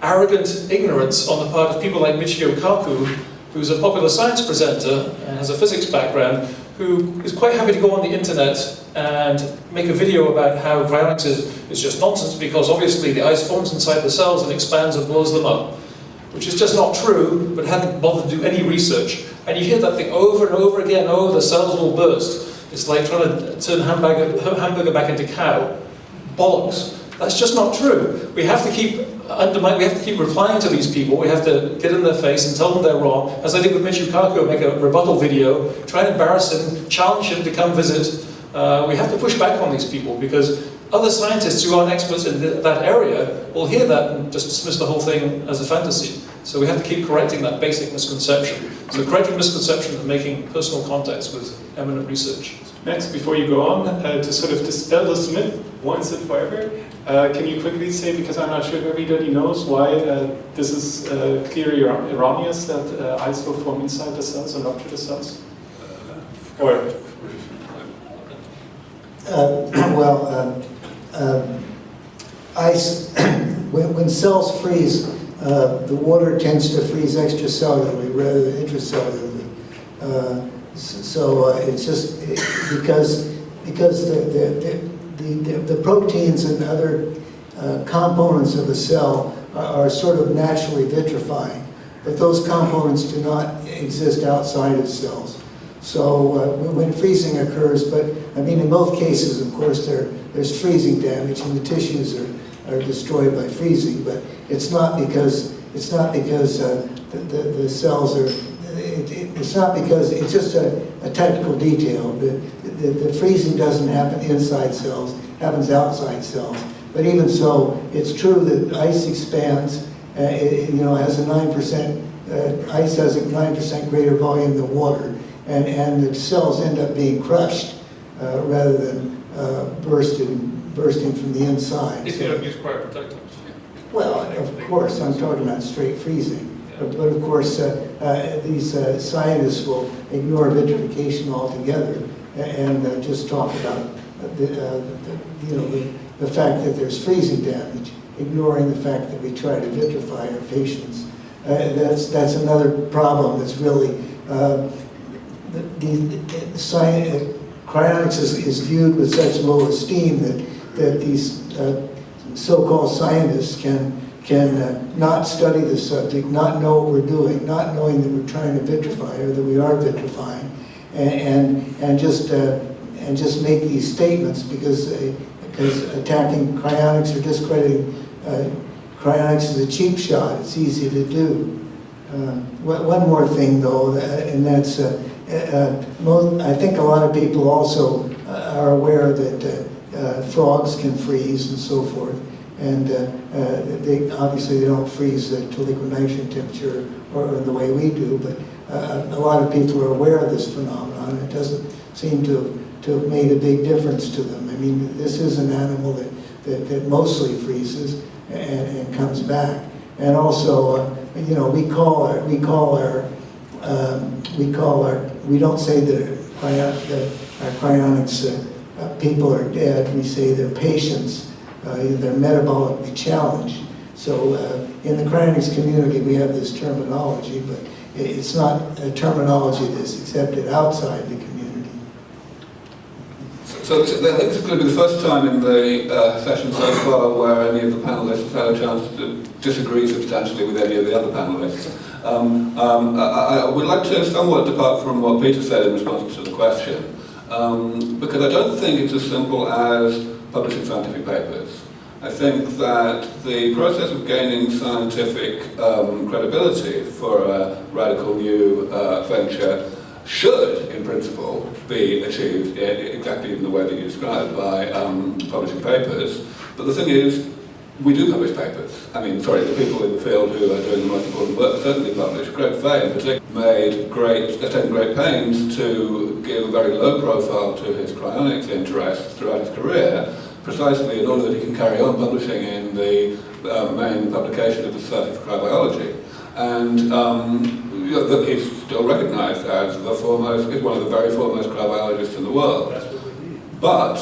arrogant ignorance on the part of people like Michio Kaku, who's a popular science presenter and has a physics background, who is quite happy to go on the internet and make a video about how cryonics is just nonsense, because obviously the ice forms inside the cells and expands and blows them up, which is just not true, but hadn't bothered to do any research. And you hear that thing over and over again, oh, the cells will burst. It's like trying to turn hamburger back into cow. Bollocks. That's just not true. We have to keep we have to keep replying to these people. We have to get in their face and tell them they're wrong. As I did with Michio Kaku, make a rebuttal video, try and embarrass him, challenge him to come visit. We have to push back on these people because other scientists who aren't experts in that area will hear that and just dismiss the whole thing as a fantasy. So we have to keep correcting that basic misconception. So correcting misconception and making personal contacts with eminent research. Next, before you go on, to sort of dispel this myth once and forever, can you quickly say, because I'm not sure if everybody knows, why this is clearly erroneous that ice will form inside the cells and not through the cells? Ice, when cells freeze, the water tends to freeze extracellularly rather than intracellularly. So it's just because the proteins and other components of the cell are sort of naturally vitrifying, but those components do not exist outside of cells. So when freezing occurs, but I mean in both cases, of course, there's freezing damage and the tissues are destroyed by freezing, but it's not because the cells are. It's not because it's just a technical detail. The freezing doesn't happen inside cells; it happens outside cells. But even so, it's true that ice expands. Has a 9%. Ice has a 9% greater volume than water, and the cells end up being crushed rather than bursting from the inside. If you don't use cryoprotectants. Well, of course, I'm talking about straight freezing. But of course, these scientists will ignore vitrification altogether and just talk about the fact that there's freezing damage, ignoring the fact that we try to vitrify our patients. That's another problem. That's really cryonics is viewed with such low esteem that these so-called scientists can not study the subject, not know what we're doing, not knowing that we're trying to vitrify or that we are vitrifying, and just make these statements because attacking cryonics or discrediting cryonics is a cheap shot. It's easy to do. One more thing though, and that's I think a lot of people also are aware that frogs can freeze and so forth. And they don't freeze to liquid nitrogen temperature or the way we do, but a lot of people are aware of this phenomenon. It doesn't seem to have made a big difference to them. I mean, this is an animal that mostly freezes and comes back. And also, we don't say that our cryonics people are dead. We say they're patients. They're metabolically challenged. So in the cryonics community, we have this terminology, but it's not a terminology that's accepted outside the community. So I think this is going to be the first time in the session so far where any of the panelists have had a chance to disagree substantially with any of the other panelists. I would like to somewhat depart from what Peter said in response to the question, because I don't think it's as simple as publishing scientific papers. I think that the process of gaining scientific credibility for a radical new venture should, in principle, be achieved exactly in the way that you described by publishing papers. But the thing is, we do publish papers. I mean, sorry, the people in the field who are doing the most important work certainly publish. Greg Fay, in particular, taken great pains to give a very low profile to his cryonics interest throughout his career, precisely in order that he can carry on publishing in the main publication of the Society for Cryobiology. And that he's still recognized as one of the very foremost cryobiologists in the world. But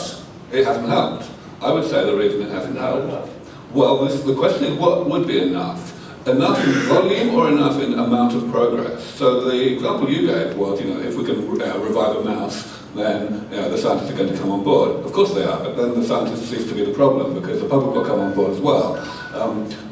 it hasn't helped. I would say the reason it hasn't helped. Well, the question is, what would be enough? enough in volume or enough in amount of progress? So the example you gave was, if we can revive a mouse, then the scientists are going to come on board. Of course they are, but then the scientists cease to be the problem because the public will come on board as well.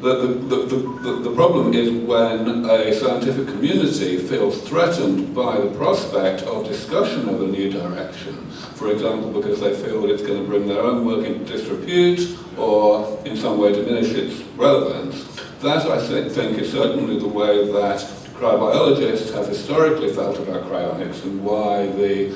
The problem is when a scientific community feels threatened by the prospect of discussion of a new direction. For example, because they feel that it's going to bring their own work into disrepute or in some way diminish its relevance. That, I think, is certainly the way that cryobiologists have historically felt about cryonics and why the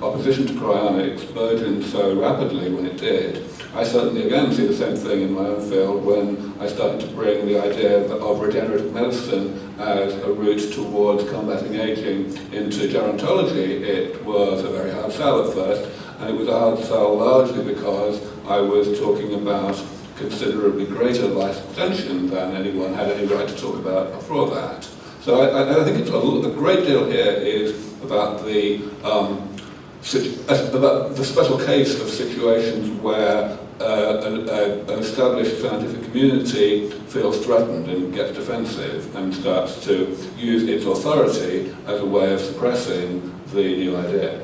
opposition to cryonics burgeoned so rapidly when it did. I certainly again see the same thing in my own field when I started to bring the idea of regenerative medicine as a route towards combating aging into gerontology. It was a very hard sell at first, and it was a hard sell largely because I was talking about considerably greater life extension than anyone had any right to talk about before that. So I think it's a great deal here is about the special case of situations where an established scientific community feels threatened and gets defensive and starts to use its authority as a way of suppressing the new idea.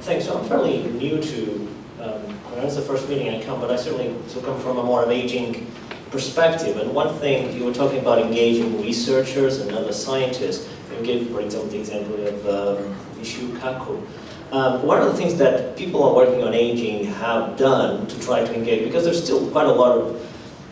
Thanks. So I'm fairly new to, it's the first meeting I come, but I certainly come from a more of aging perspective. And one thing, you were talking about engaging researchers and other scientists. You gave, for example, the example of Michio Kaku. One of the things that people are working on aging have done to try to engage, because there's still quite a lot of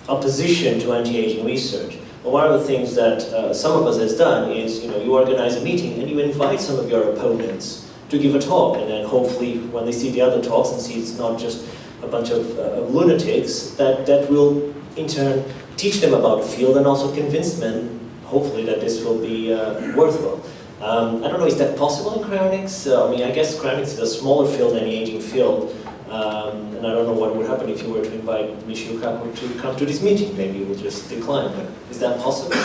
opposition to anti-aging research. But one of the things that some of us has done is, you organize a meeting and you invite some of your opponents to give a talk, and then hopefully when they see the other talks and see it's not just a bunch of lunatics, that will in turn teach them about the field and also convince them, hopefully, that this will be worthwhile. I don't know, is that possible in cryonics? I guess cryonics is a smaller field than the aging field, and I don't know what would happen if you were to invite Michio Kaku to come to this meeting. Maybe he will just decline, but is that possible?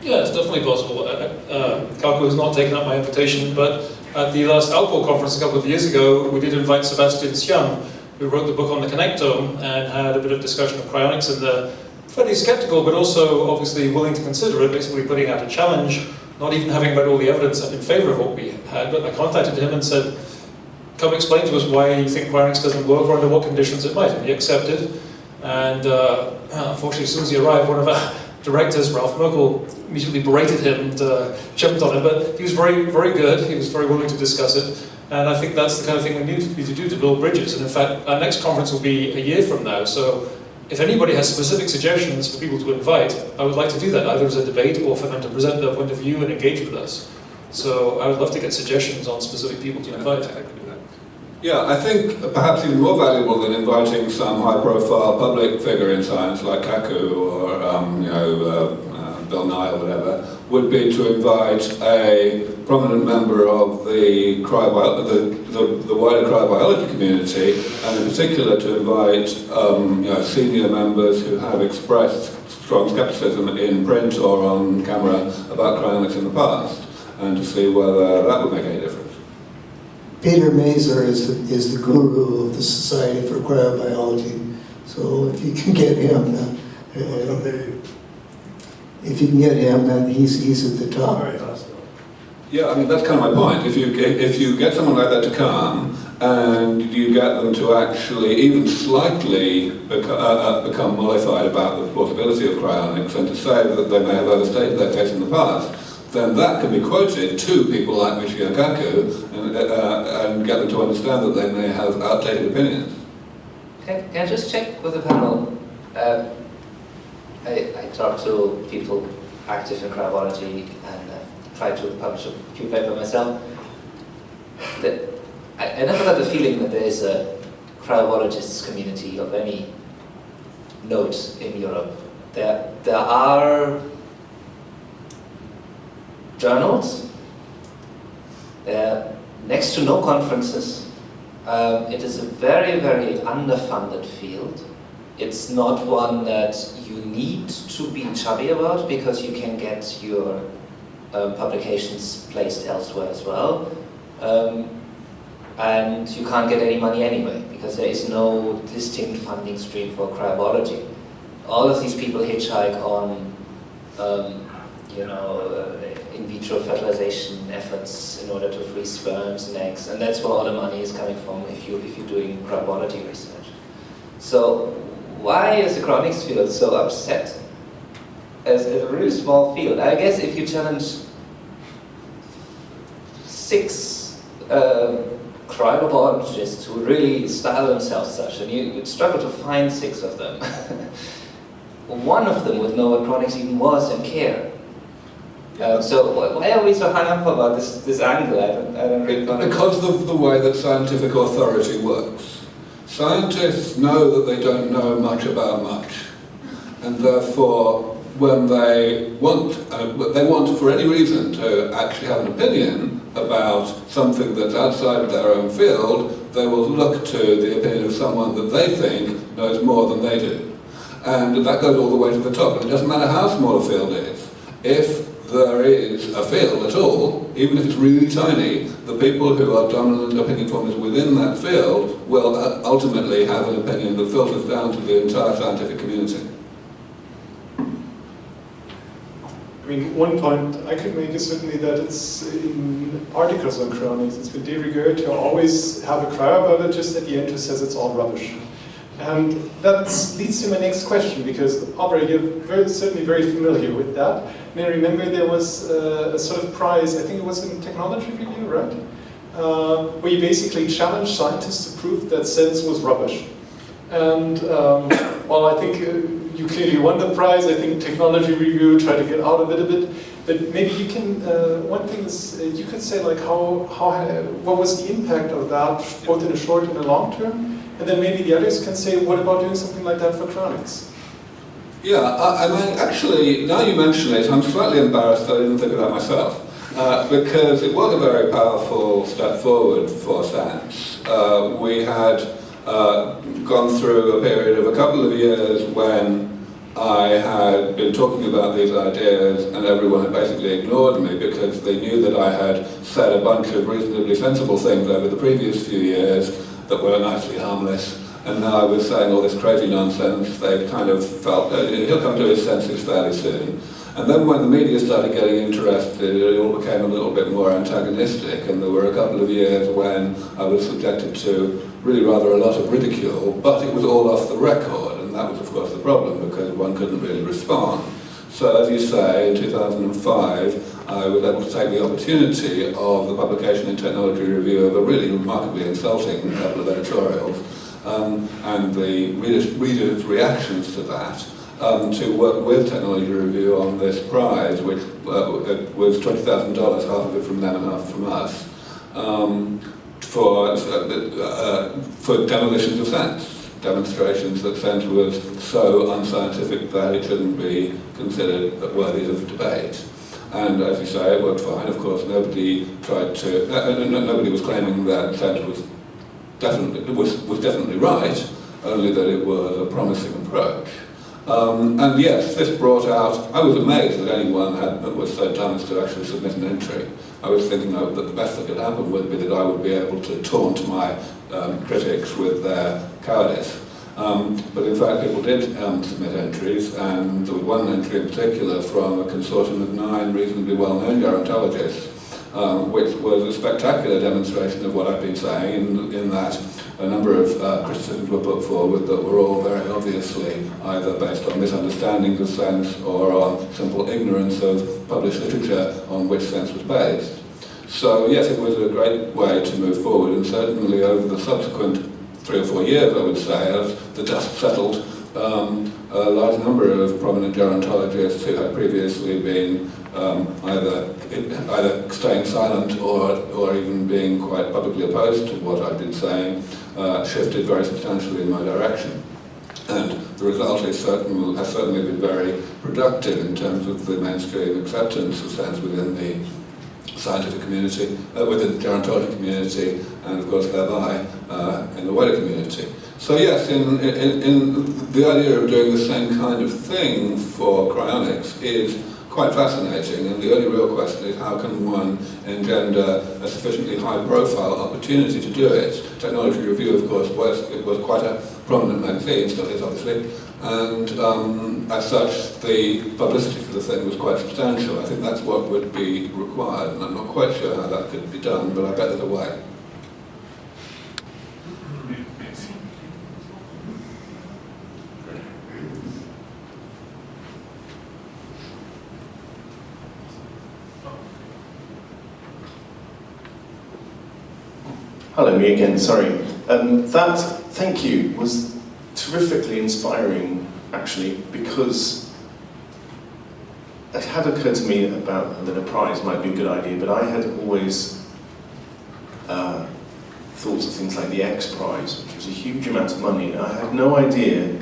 Yeah, it's definitely possible. Kaku has not taken up my invitation, but at the last Alcohol conference a couple of years ago, we did invite Sebastian Xiang, who wrote the book on the connectome and had a bit of discussion of cryonics, and they're fairly skeptical, but also obviously willing to consider it, basically putting out a challenge, not even having read all the evidence in favour of what we had, but I contacted him and said, come explain to us why you think cryonics doesn't work or under what conditions it might, and he accepted. And unfortunately, as soon as he arrived, one of our directors, Ralph Merkel, immediately berated him and jumped on him, but he was very, very good. He was very willing to discuss it, and I think that's the kind of thing we need to do to build bridges. And in fact, our next conference will be a year from now, so if anybody has specific suggestions for people to invite, I would like to do that, either as a debate or for them to present their point of view and engage with us. So I would love to get suggestions on specific people to invite. Yeah, I think perhaps even more valuable than inviting some high-profile public figure in science like Kaku or Bill Nye or whatever, would be to invite a prominent member of the wider cryobiology community, and in particular to invite senior members who have expressed strong skepticism in print or on camera about cryonics in the past, and to see whether that would make any difference. Peter Mazur is the guru of the Society for Cryobiology, so if you can get him, then he's at the top. Yeah, I mean that's kind of my point. If you get someone like that to come and you get them to actually even slightly become mollified about the plausibility of cryonics and to say that they may have overstated their case in the past, then that can be quoted to people like Michio Kaku and get them to understand that they may have outdated opinions. Can I just check with the panel? I talk to people active in cryobiology and I've tried to publish a few papers myself. I never got the feeling that there is a cryobiologists community of any note in Europe. There are journals, there are next to no conferences. It is a very, very underfunded field. it's not one that you need to be chubby about, because you can get your publications placed elsewhere as well. And you can't get any money anyway, because there is no distinct funding stream for cryobiology. All of these people hitchhike on, in vitro fertilization efforts in order to freeze sperms and eggs, and that's where all the money is coming from if you're doing cryobiology research. So why is the cryonics field so upset as a really small field? I guess if you challenge 6 cryobiologists who really style themselves such, and you'd struggle to find 6 of them. One of them would know what cryonics even was and care. So why are we so hung up about this angle? I don't really understand. Because of the way that scientific authority works. Scientists know that they don't know much about much, and therefore when they want for any reason to actually have an opinion about something that's outside of their own field, they will look to the opinion of someone that they think knows more than they do. And that goes all the way to the top. And it doesn't matter how small a field is. If there is a field at all, even if it's really tiny, the people who are dominant opinion formers within that field will ultimately have an opinion that filters down to the entire scientific community. I mean, one point I could make is certainly that it's in articles on cryonics, it's been de rigueur to always have a cryobiologist at the end who says it's all rubbish. And that leads to my next question, because Aubrey, you're certainly very familiar with that. And I remember there was a sort of prize, I think it was in Technology Review, right? Where you basically challenged scientists to prove that sense was rubbish. And well, I think you clearly won the prize. I think Technology Review tried to get out of it a bit. But maybe you can, one thing is, you could say like what was the impact of that, both in the short and the long term? And then maybe the others can say, what about doing something like that for cryonics? Yeah, I mean, actually, now you mention it, I'm slightly embarrassed that I didn't think of that myself, because it was a very powerful step forward for science. We had gone through a period of a couple of years when I had been talking about these ideas and everyone had basically ignored me because they knew that I had said a bunch of reasonably sensible things over the previous few years that were nicely harmless, and now I was saying all this crazy nonsense. They kind of felt that he'll come to his senses fairly soon. And then when the media started getting interested, it all became a little bit more antagonistic, and there were a couple of years when I was subjected to really rather a lot of ridicule, but it was all off the record, and that was of course the problem because one couldn't really respond. So as you say, in 2005, I was able to take the opportunity of the publication in Technology Review of a really remarkably insulting couple of editorials and the readers' reactions to that to work with Technology Review on this prize, which was $20,000, half of it from them and half from us, for demolitions of sense. Demonstrations that sense was so unscientific that it shouldn't be considered worthy of debate. And as you say, it worked fine. Of course, nobody tried to. Nobody was claiming that sense was definitely right, only that it was a promising approach. And yes, this brought out. I was amazed that anyone was so dumb as to actually submit an entry. I was thinking that the best that could happen would be that I would be able to taunt my critics with their cowardice. But in fact, people did submit entries, and there was one entry in particular from a consortium of 9 reasonably well-known gerontologists, which was a spectacular demonstration of what I've been saying, in that a number of criticisms were put forward that were all very obviously either based on misunderstandings of sense or on simple ignorance of published literature on which sense was based. So yes, it was a great way to move forward, and certainly over the subsequent 3 or 4 years, I would say, as the dust settled, a large number of prominent gerontologists who had previously been either staying silent or even being quite publicly opposed to what I'd been saying shifted very substantially in my direction. And the result has certainly been very productive in terms of the mainstream acceptance of sense within the scientific community, within the gerontology community, and of course thereby in the wider community. So yes, in the idea of doing the same kind of thing for cryonics is quite fascinating, and the only real question is how can one engender a sufficiently high-profile opportunity to do it. Technology Review, of course, was quite a prominent magazine, still is obviously, and as such the publicity for the thing was quite substantial. I think that's what would be required, and I'm not quite sure how that could be done, but I bet there's a way. Hello, me again, sorry. That, thank you, was terrifically inspiring, actually, because it had occurred to me about that a prize might be a good idea, but I had always thought of things like the X Prize, which was a huge amount of money, and I had no idea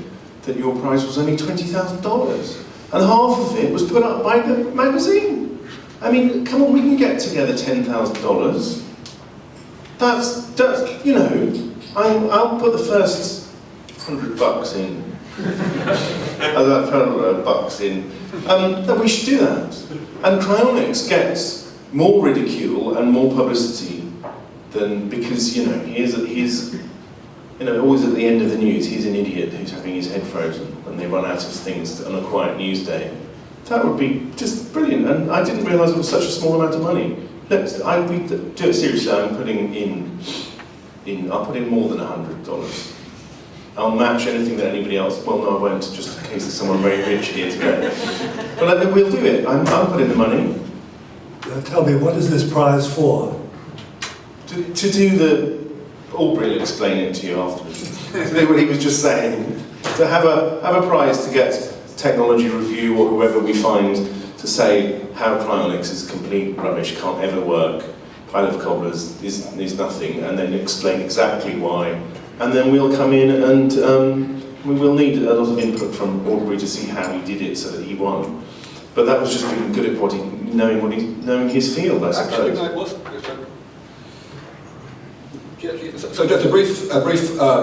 that your prize was only $20,000, and half of it was put up by the magazine. I mean, come on, we can get together $10,000. That's, you know, I'll put the first $100 in. $100 in. That we should do that. And Cryonics gets more ridicule and more publicity than, because, you know, he's you know, always at the end of the news, he's an idiot who's having his head frozen when they run out of things on a quiet news day. That would be just brilliant, and I didn't realise it was such a small amount of money. We do it seriously. I'm putting I'll put in more than $100. I'll match anything that anybody else. Well, no, I won't, just in case there's someone very rich here today. But we'll do it. I'll put in the money. Tell me, what is this prize for? To do the. Aubrey will explain it to you afterwards. To do what he was just saying. To have a prize to get Technology Review or whoever we find to say how cryonics is complete rubbish, can't ever work, pile of cobblers is nothing, and then explain exactly why. And then we'll come in and we will need a lot of input from Aubrey to see how he did it so that he won. But that was just being good at knowing his field, I suppose. Actually, no, it was. So just a brief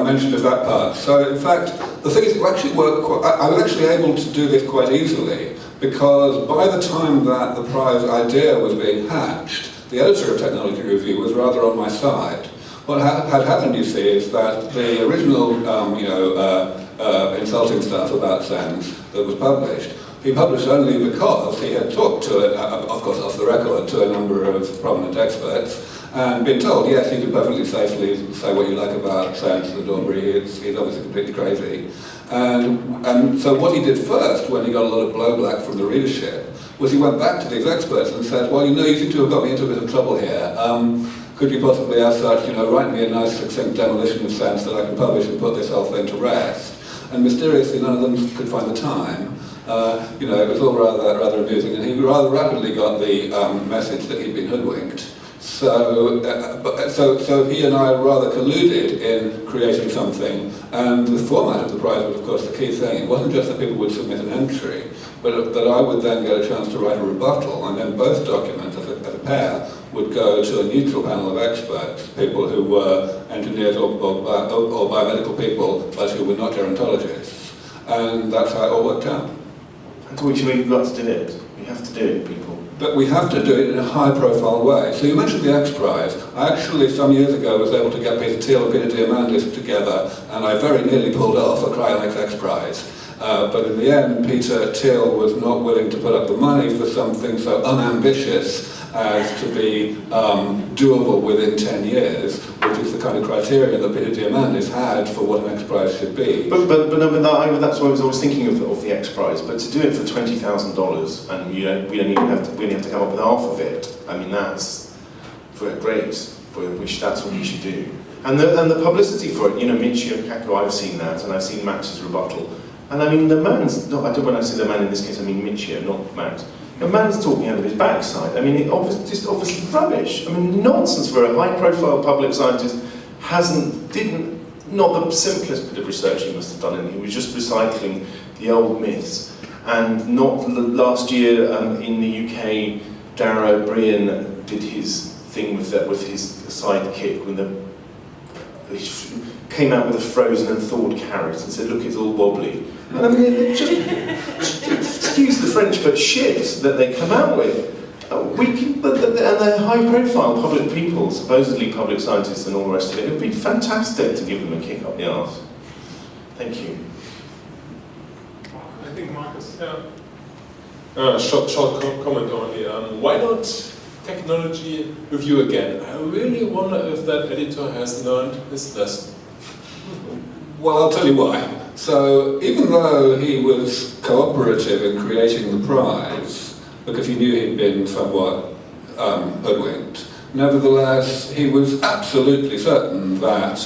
mention of that part. So in fact, the thing is, it actually worked. I was actually able to do this quite easily, because by the time that the prize idea was being hatched, the editor of Technology Review was rather on my side. What had happened, you see, is that the original, insulting stuff about SENS that was published, he published only because he had talked to it, of course off the record, to a number of prominent experts, and been told, yes, you can perfectly safely say what you like about SENS and Aubrey, he's obviously completely crazy. And so what he did first, when he got a lot of blowback from the readership, was he went back to these experts and said, well, you know, you seem to have got me into a bit of trouble here. Could you possibly, as such, write me a nice succinct demolition of SENS that I can publish and put this whole thing to rest? And mysteriously, none of them could find the time. It was all rather amusing, and he rather rapidly got the message that he'd been hoodwinked. So he and I rather colluded in creating something, and the format of the prize was, of course, the key thing. It wasn't just that people would submit an entry, but that I would then get a chance to write a rebuttal, and then both documents, as a pair, would go to a neutral panel of experts, people who were engineers or biomedical people, but who were not gerontologists. And that's how it all worked out. And to which we've got to do it. We have to do it, people. But we have to do it in a high-profile way. So you mentioned the X Prize. I actually, some years ago, was able to get Peter Thiel and Peter Diamandis together, and I very nearly pulled off a Cryonics X Prize. But in the end, Peter Thiel was not willing to put up the money for something so unambitious as to be doable within 10 years, which is the kind of criteria that Peter Diamandis had for what an X Prize should be. But that's why I was always thinking of the X Prize. But to do it for $20,000, and we only have to come up with half of it. I mean, that's great. That's what we should do. And the publicity for it. Michio Kaku, I've seen that, and I've seen Max's rebuttal. And I mean, the man's not. When I say the man in this case, I mean Michio, not Max. The man's talking out of his backside. I mean, obviously rubbish. I mean, nonsense for a high-profile public scientist. Not the simplest bit of research he must have done, and he was just recycling the old myths. And not last year in the UK, Darragh O'Brien did his thing with his sidekick, came out with a frozen and thawed carrot and said, look, it's all wobbly. And I mean, it just excuse the French, but shit that they come out with. And they're high-profile public people, supposedly public scientists and all the rest of it. It would be fantastic to give them a kick up the arse. Thank you. I think Marcus. Short comment only. Why not technology review again? I really wonder if that editor has learned his lesson. Well, I'll tell you why. So, even though he was cooperative in creating the prize, because he knew he'd been somewhat hoodwinked, nevertheless, he was absolutely certain that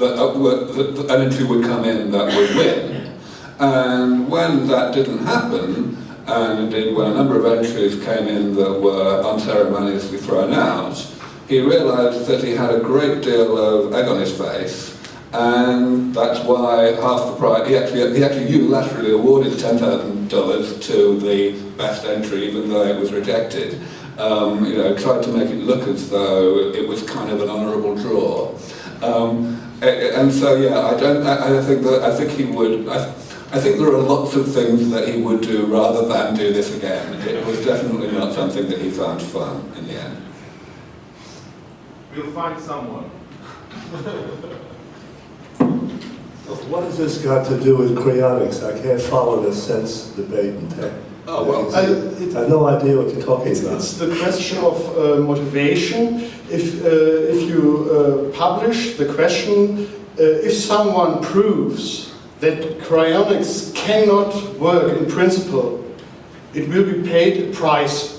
an entry would come in that would win. And when that didn't happen, and indeed when a number of entries came in that were unceremoniously thrown out, he realised that he had a great deal of egg on his face, and that's why half the prize, he actually unilaterally awarded $10,000 to the best entry, even though it was rejected. Tried to make it look as though it was kind of an honourable draw. And so, yeah, I think there are lots of things that he would do rather than do this again. It was definitely not something that he found fun in the end. We'll find someone. What has this got to do with cryonics? I can't follow the sense debate and tech. Oh, well, I have no idea what you're talking about. It's the question of motivation. If you publish the question, if someone proves that cryonics cannot work in principle, it will be paid a price.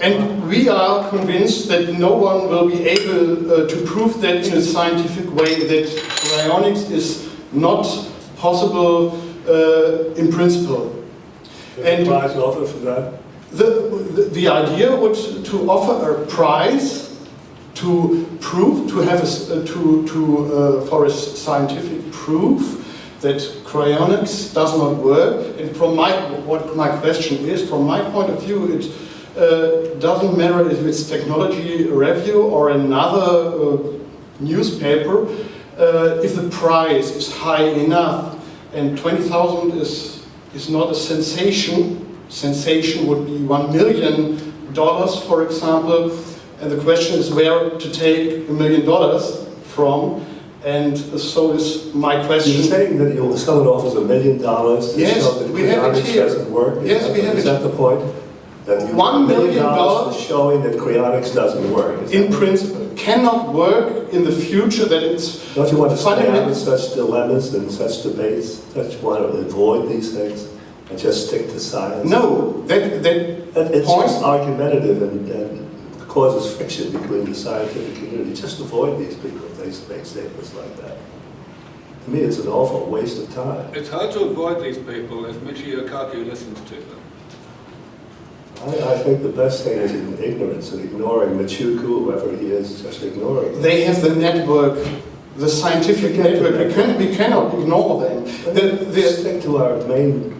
And we are convinced that no one will be able to prove that in a scientific way, that cryonics is not possible in principle. And prize offer for that? The idea would to offer a prize to prove, to have for a scientific proof that cryonics does not work. And from what my question is, from my point of view, it doesn't matter if it's Technology Review or another newspaper. If the price is high enough, and 20,000 is not a sensation. Sensation would be $1 million, for example. And the question is where to take $1 million from. And so is my question. You're saying that someone offers $1 million to show that cryonics doesn't work? Yes, we have it. Is that the point? That $1 million for showing that cryonics doesn't work. In principle, cannot work in the future. That it's. Don't you want to stand with such dilemmas and such debates? Don't you want to avoid these things and just stick to science? No, it's just argumentative and causes friction between the scientific community. Just avoid these people if they make statements like that. To me, it's an awful waste of time. It's hard to avoid these people if Michio Kaku listens to them. I think the best thing is in ignorance and ignoring Michio, whoever he is, just ignoring them. They have the network, the scientific network. We cannot ignore them. Stick to our main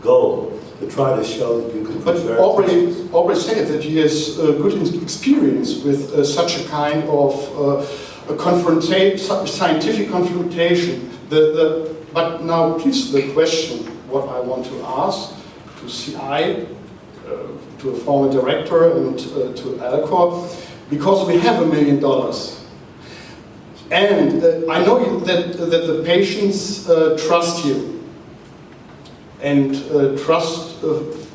goal, to try to show that you can preserve. Aubrey said that he has good experience with such a kind of scientific confrontation. But now, please, the question, what I want to ask to CI, to a former director and to Alcor, because we have $1 million. And I know that the patients trust you and trust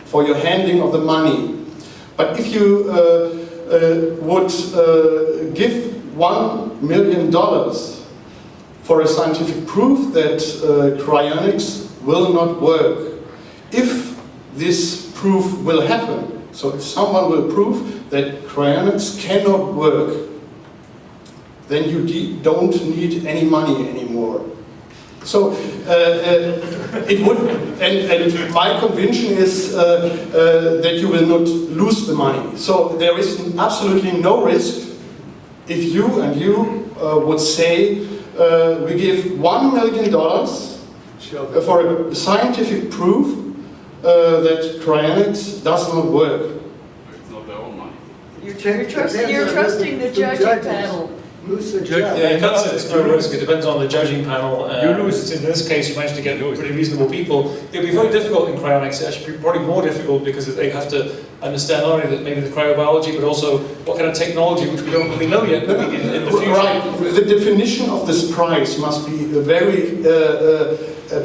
for your handling of the money. But if you would give $1 million for a scientific proof that cryonics will not work, if this proof will happen, so if someone will prove that cryonics cannot work, then you don't need any money anymore. So it would, and my conviction is that you will not lose the money. So there is absolutely no risk if you would say we give $1 million for a scientific proof that cryonics does not work. It's not their own money. You're trusting the judging panel. lose the Yeah, job. in that sense, no risk. It depends on the judging panel. In this case, you managed to get pretty reasonable people. It'd be very difficult in cryonics. It actually be probably more difficult because they have to understand not only that maybe the cryobiology, but also what kind of technology, which we don't really know yet, but in the future. Right. The definition of this price must be very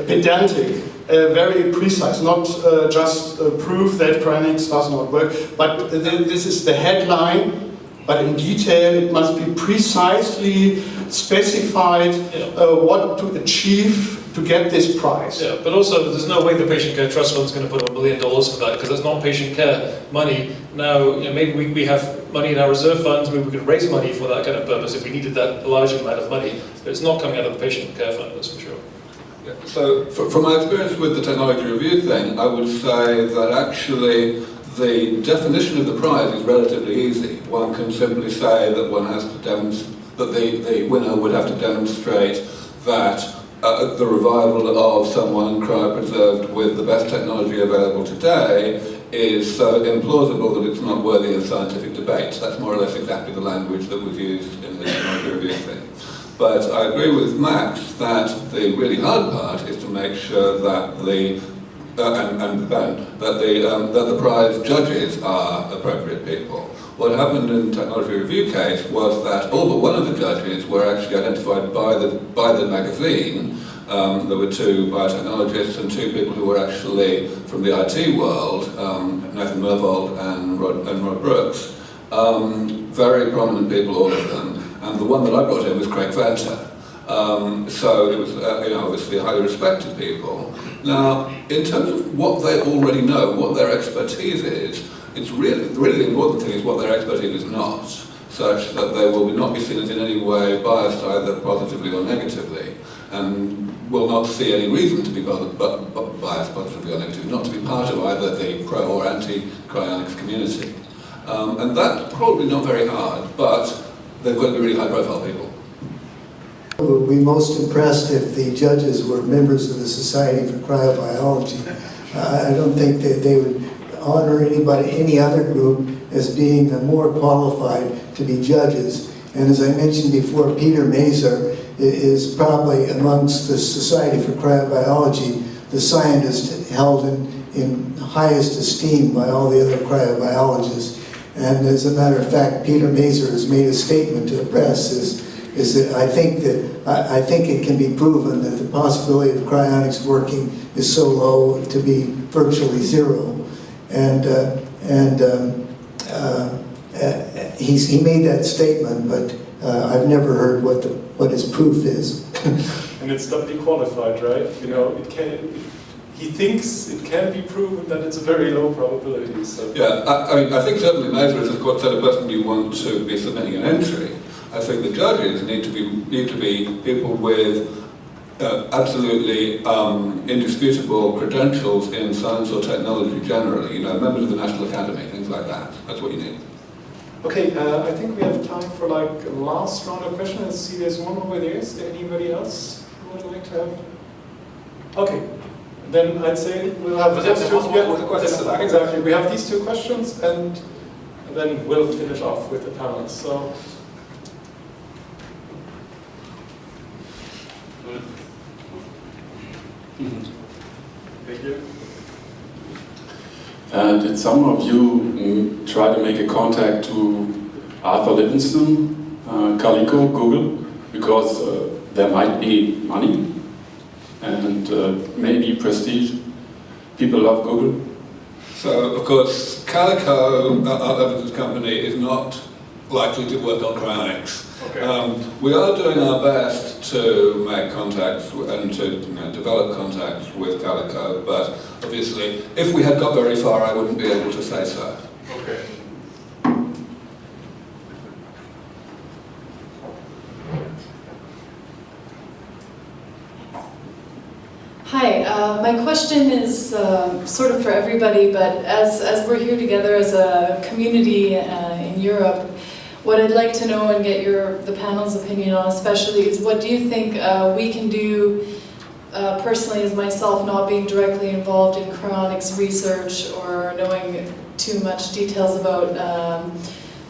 pedantic, very precise, not just proof that cryonics does not work, but this is the headline. But in detail, it must be precisely specified what to achieve to get this price. Yeah, but also there's no way the patient care trust fund is going to put $1 million for that because that's not patient care money. Now, maybe we have money in our reserve funds, maybe we could raise money for that kind of purpose if we needed that large amount of money. But it's not coming out of the patient care fund, that's for sure. Yeah, so from my experience with the technology review thing, I would say that actually the definition of the prize is relatively easy. One can simply say that one has to that the winner would have to demonstrate that the revival of someone cryopreserved with the best technology available today is so implausible that it's not worthy of scientific debate. That's more or less exactly the language that was used in the technology review thing. But I agree with Max that the really hard part is to make sure that the that the prize judges are appropriate people. What happened in the technology review case was that all but one of the judges were actually identified by the magazine. There were 2 biotechnologists and 2 people who were actually from the IT world, Nathan Mervold and Rod Brooks. Very prominent people, all of them. And the one that I brought in was Craig Venter. So it was, obviously highly respected people. Now, in terms of what they already know, what their expertise is, it's really the important thing is what their expertise is not, such that they will not be seen as in any way biased either positively or negatively, and will not see any reason to be biased positively or negatively, not to be part of either the pro or anti-cryonics community. And that's probably not very hard, but they've got to be really high-profile people. I would be most impressed if the judges were members of the Society for Cryobiology. I don't think that they would honor any other group as being more qualified to be judges. And as I mentioned before, Peter Mazur is probably amongst the Society for Cryobiology the scientist held in highest esteem by all the other cryobiologists. And as a matter of fact, Peter Mazur has made a statement to the press is that I think it can be proven that the possibility of cryonics working is so low to be virtually zero, and he made that statement, but I've never heard what his proof is. And it's doubly qualified, right? He thinks it can be proven that it's a very low probability. So. Yeah, I think certainly Mazur is the sort of person you want to be submitting an entry. I think the judges need to be people with absolutely indisputable credentials in science or technology generally. Members of the National Academy, things like that. That's what you need. Okay, I think we have time for a last round of questions. Let's see, there's one over there. Is there anybody else who would like to have? Okay, then I'd say we'll have exactly. We have these 2 questions, and then we'll finish off with the panel. So. Thank you. Did some of you try to make a contact to Arthur Livingston, Calico, Google, because there might be money and maybe prestige? People love Google. So, of course, Calico, our Livingston company, is not likely to work on cryonics. Okay. We are doing our best to make contacts and to develop contacts with Calico, but obviously, if we had got very far, I wouldn't be able to say so. Okay. Hi, my question is sort of for everybody, but as we're here together as a community in Europe, what I'd like to know and get the panel's opinion on especially is what do you think we can do personally as myself, not being directly involved in cryonics research or knowing too much details about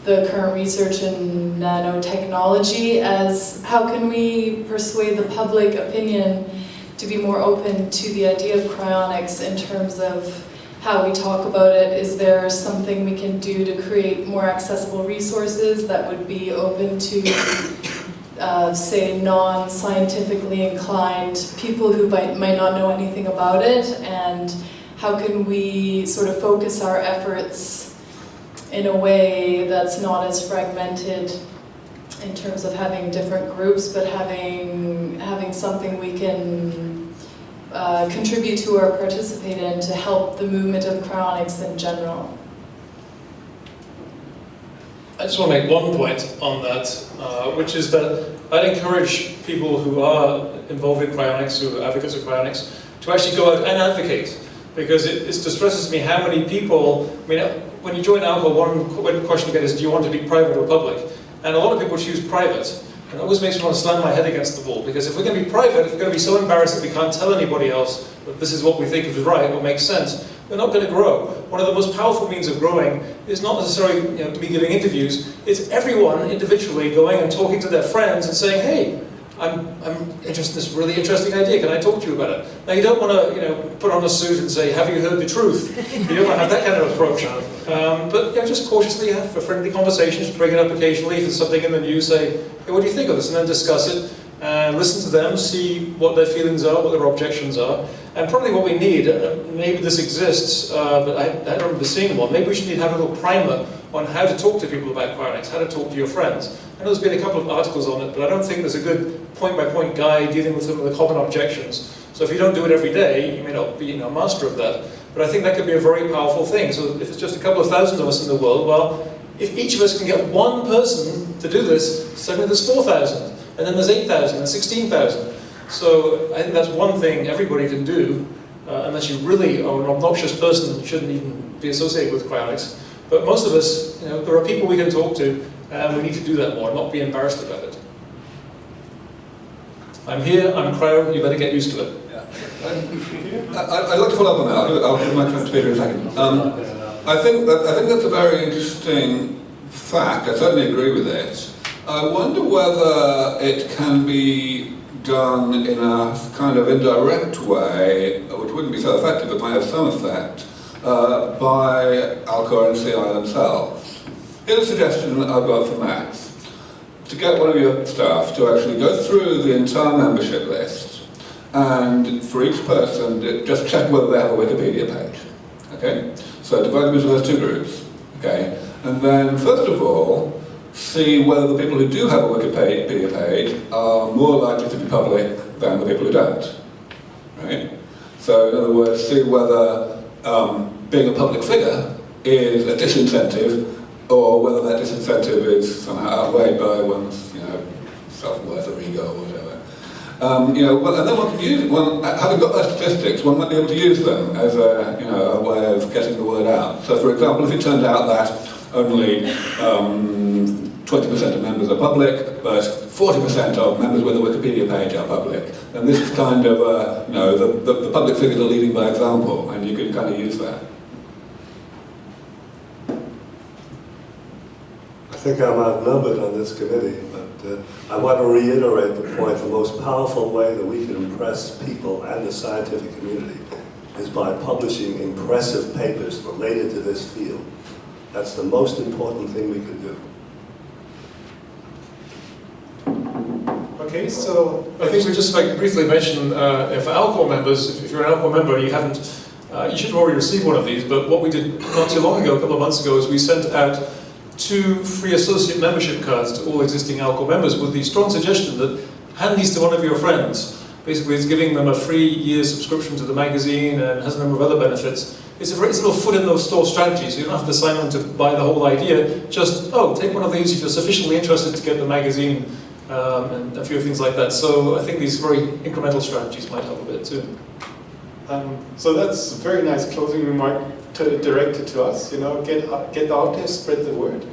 the current research in nanotechnology, as how can we persuade the public opinion to be more open to the idea of cryonics in terms of how we talk about it? Is there something we can do to create more accessible resources that would be open to, say, non-scientifically inclined people who might not know anything about it? And how can we sort of focus our efforts in a way that's not as fragmented in terms of having different groups, but having something we can contribute to or participate in to help the movement of cryonics in general? I just want to make one point on that, which is that I'd encourage people who are involved in cryonics, who are advocates of cryonics, to actually go out and advocate. Because it distresses me how many people, I mean, when you join alcohol, one question you get is, do you want to be private or public? And a lot of people choose private. And it always makes me want to slam my head against the wall, because if we're going to be private, if we're going to be so embarrassed that we can't tell anybody else that this is what we think is right or makes sense, we're not going to grow. One of the most powerful means of growing is not necessarily me giving interviews, it's everyone individually going and talking to their friends and saying, hey, I'm interested in this really interesting idea, can I talk to you about it? Now you don't want to put on a suit and say, have you heard the truth? You don't want to have that kind of approach. But just cautiously have a friendly conversations, bring it up occasionally. If there's something in the news, say, hey, what do you think of this? And then discuss it, and listen to them, see what their feelings are, what their objections are. And probably what we need, maybe this exists, but I don't remember seeing one, maybe we should have a little primer on how to talk to people about cryonics, how to talk to your friends. I know there's been a couple of articles on it, but I don't think there's a good point-by-point guide dealing with some of the common objections. So if you don't do it every day, you may not be a master of that. But I think that could be a very powerful thing. So if it's just a couple of thousand of us in the world, well, if each of us can get one person to do this, suddenly there's 4,000, and then there's 8,000 and 16,000. So I think that's one thing everybody can do, unless you really are an obnoxious person that shouldn't even be associated with cryonics. But most of us, there are people we can talk to, and we need to do that more, not be embarrassed about it. I'm here, I'm a cryo, you better get used to it. Yeah. I'd like to follow up on that. I'll give my chance to Peter in a second. I think that's a very interesting fact. I certainly agree with it. I wonder whether it can be done in a kind of indirect way, which wouldn't be so effective, but might have some effect, by Alcor and CI themselves. Here's a suggestion I've got for Max. To get one of your staff to actually go through the entire membership list, and for each person, just check whether they have a Wikipedia page. Okay? So divide them into those two groups. Okay? And then, first of all, see whether the people who do have a Wikipedia page are more likely to be public than the people who don't. Right? So, in other words, see whether being a public figure is a disincentive, or whether that disincentive is somehow outweighed by one's, self-worth or ego or whatever. And then one can use it. Having got those statistics, one might be able to use them as a way of getting the word out. So, for example, if it turned out that only 20% of members are public, but 40% of members with a Wikipedia page are public, then this is kind of, the public figures are leading by example, and you can kind of use that. I think I'm outnumbered on this committee, but I want to reiterate the point. The most powerful way that we can impress people and the scientific community is by publishing impressive papers related to this field. That's the most important thing we can do. Okay, so I think we just briefly mention, for Alcor members, if you're an Alcor member and you haven't, you should have already received one of these, but what we did not too long ago, a couple of months ago, is we sent out 2 free associate membership cards to all existing Alcor members with the strong suggestion that hand these to one of your friends. Basically, it's giving them a free year subscription to the magazine and has a number of other benefits. It's a little foot in the store strategy, so you don't have to sign on to buy the whole idea. Just, take one of these if you're sufficiently interested to get the magazine and a few things like that. So I think these very incremental strategies might help a bit too. So that's a very nice closing remark directed to us. Get out there, spread the word.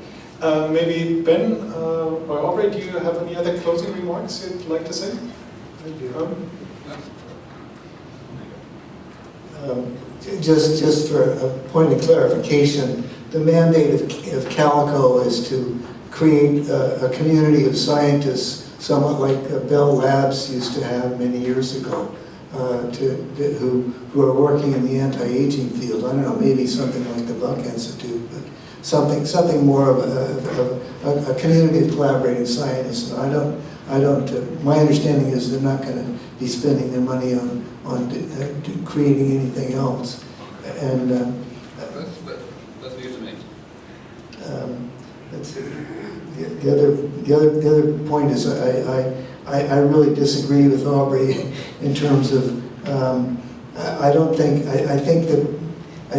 Maybe Ben or Aubrey, do you have any other closing remarks you'd like to say? Just for a point of clarification, the mandate of Calico is to create a community of scientists, somewhat like Bell Labs used to have many years ago, who are working in the anti-aging field. I don't know, maybe something like the Buck Institute, but something more of a community of collaborating scientists. And my understanding is they're not going to be spending their money on creating anything else. And that's news to me. The other point is I really disagree with Aubrey in terms of I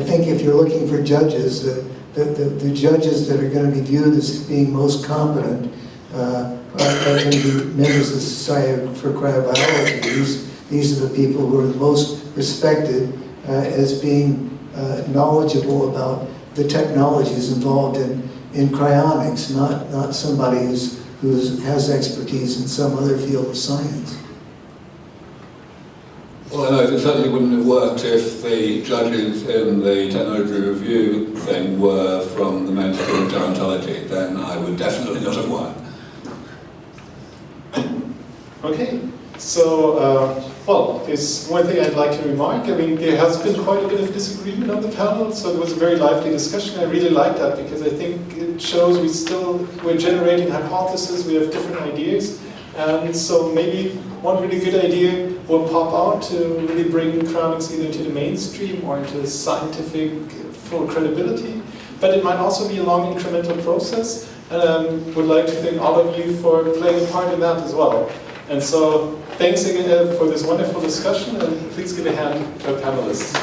think if you're looking for judges, the judges that are going to be viewed as being most competent are going to be members of the Society for Cryobiology. These are the people who are the most respected as being knowledgeable about the technologies involved in cryonics, not somebody who has expertise in some other field of science. Well, no, it certainly wouldn't have worked if the judges in the technology review thing were from the mainstream of gerontology. Then I would definitely not have won. Okay, so, well, there's one thing I'd like to remark. I mean, there has been quite a bit of disagreement on the panel, so it was a very lively discussion. I really like that because I think it shows we're generating hypotheses, we have different ideas, and so maybe one really good idea will pop out to really bring cryonics either to the mainstream or into scientific full credibility. But it might also be a long incremental process, and I would like to thank all of you for playing a part in that as well. And so, thanks again for this wonderful discussion, and please give a hand to our panelists.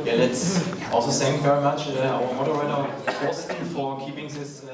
Yeah, let's also thank very much our moderator, Torsten, for keeping this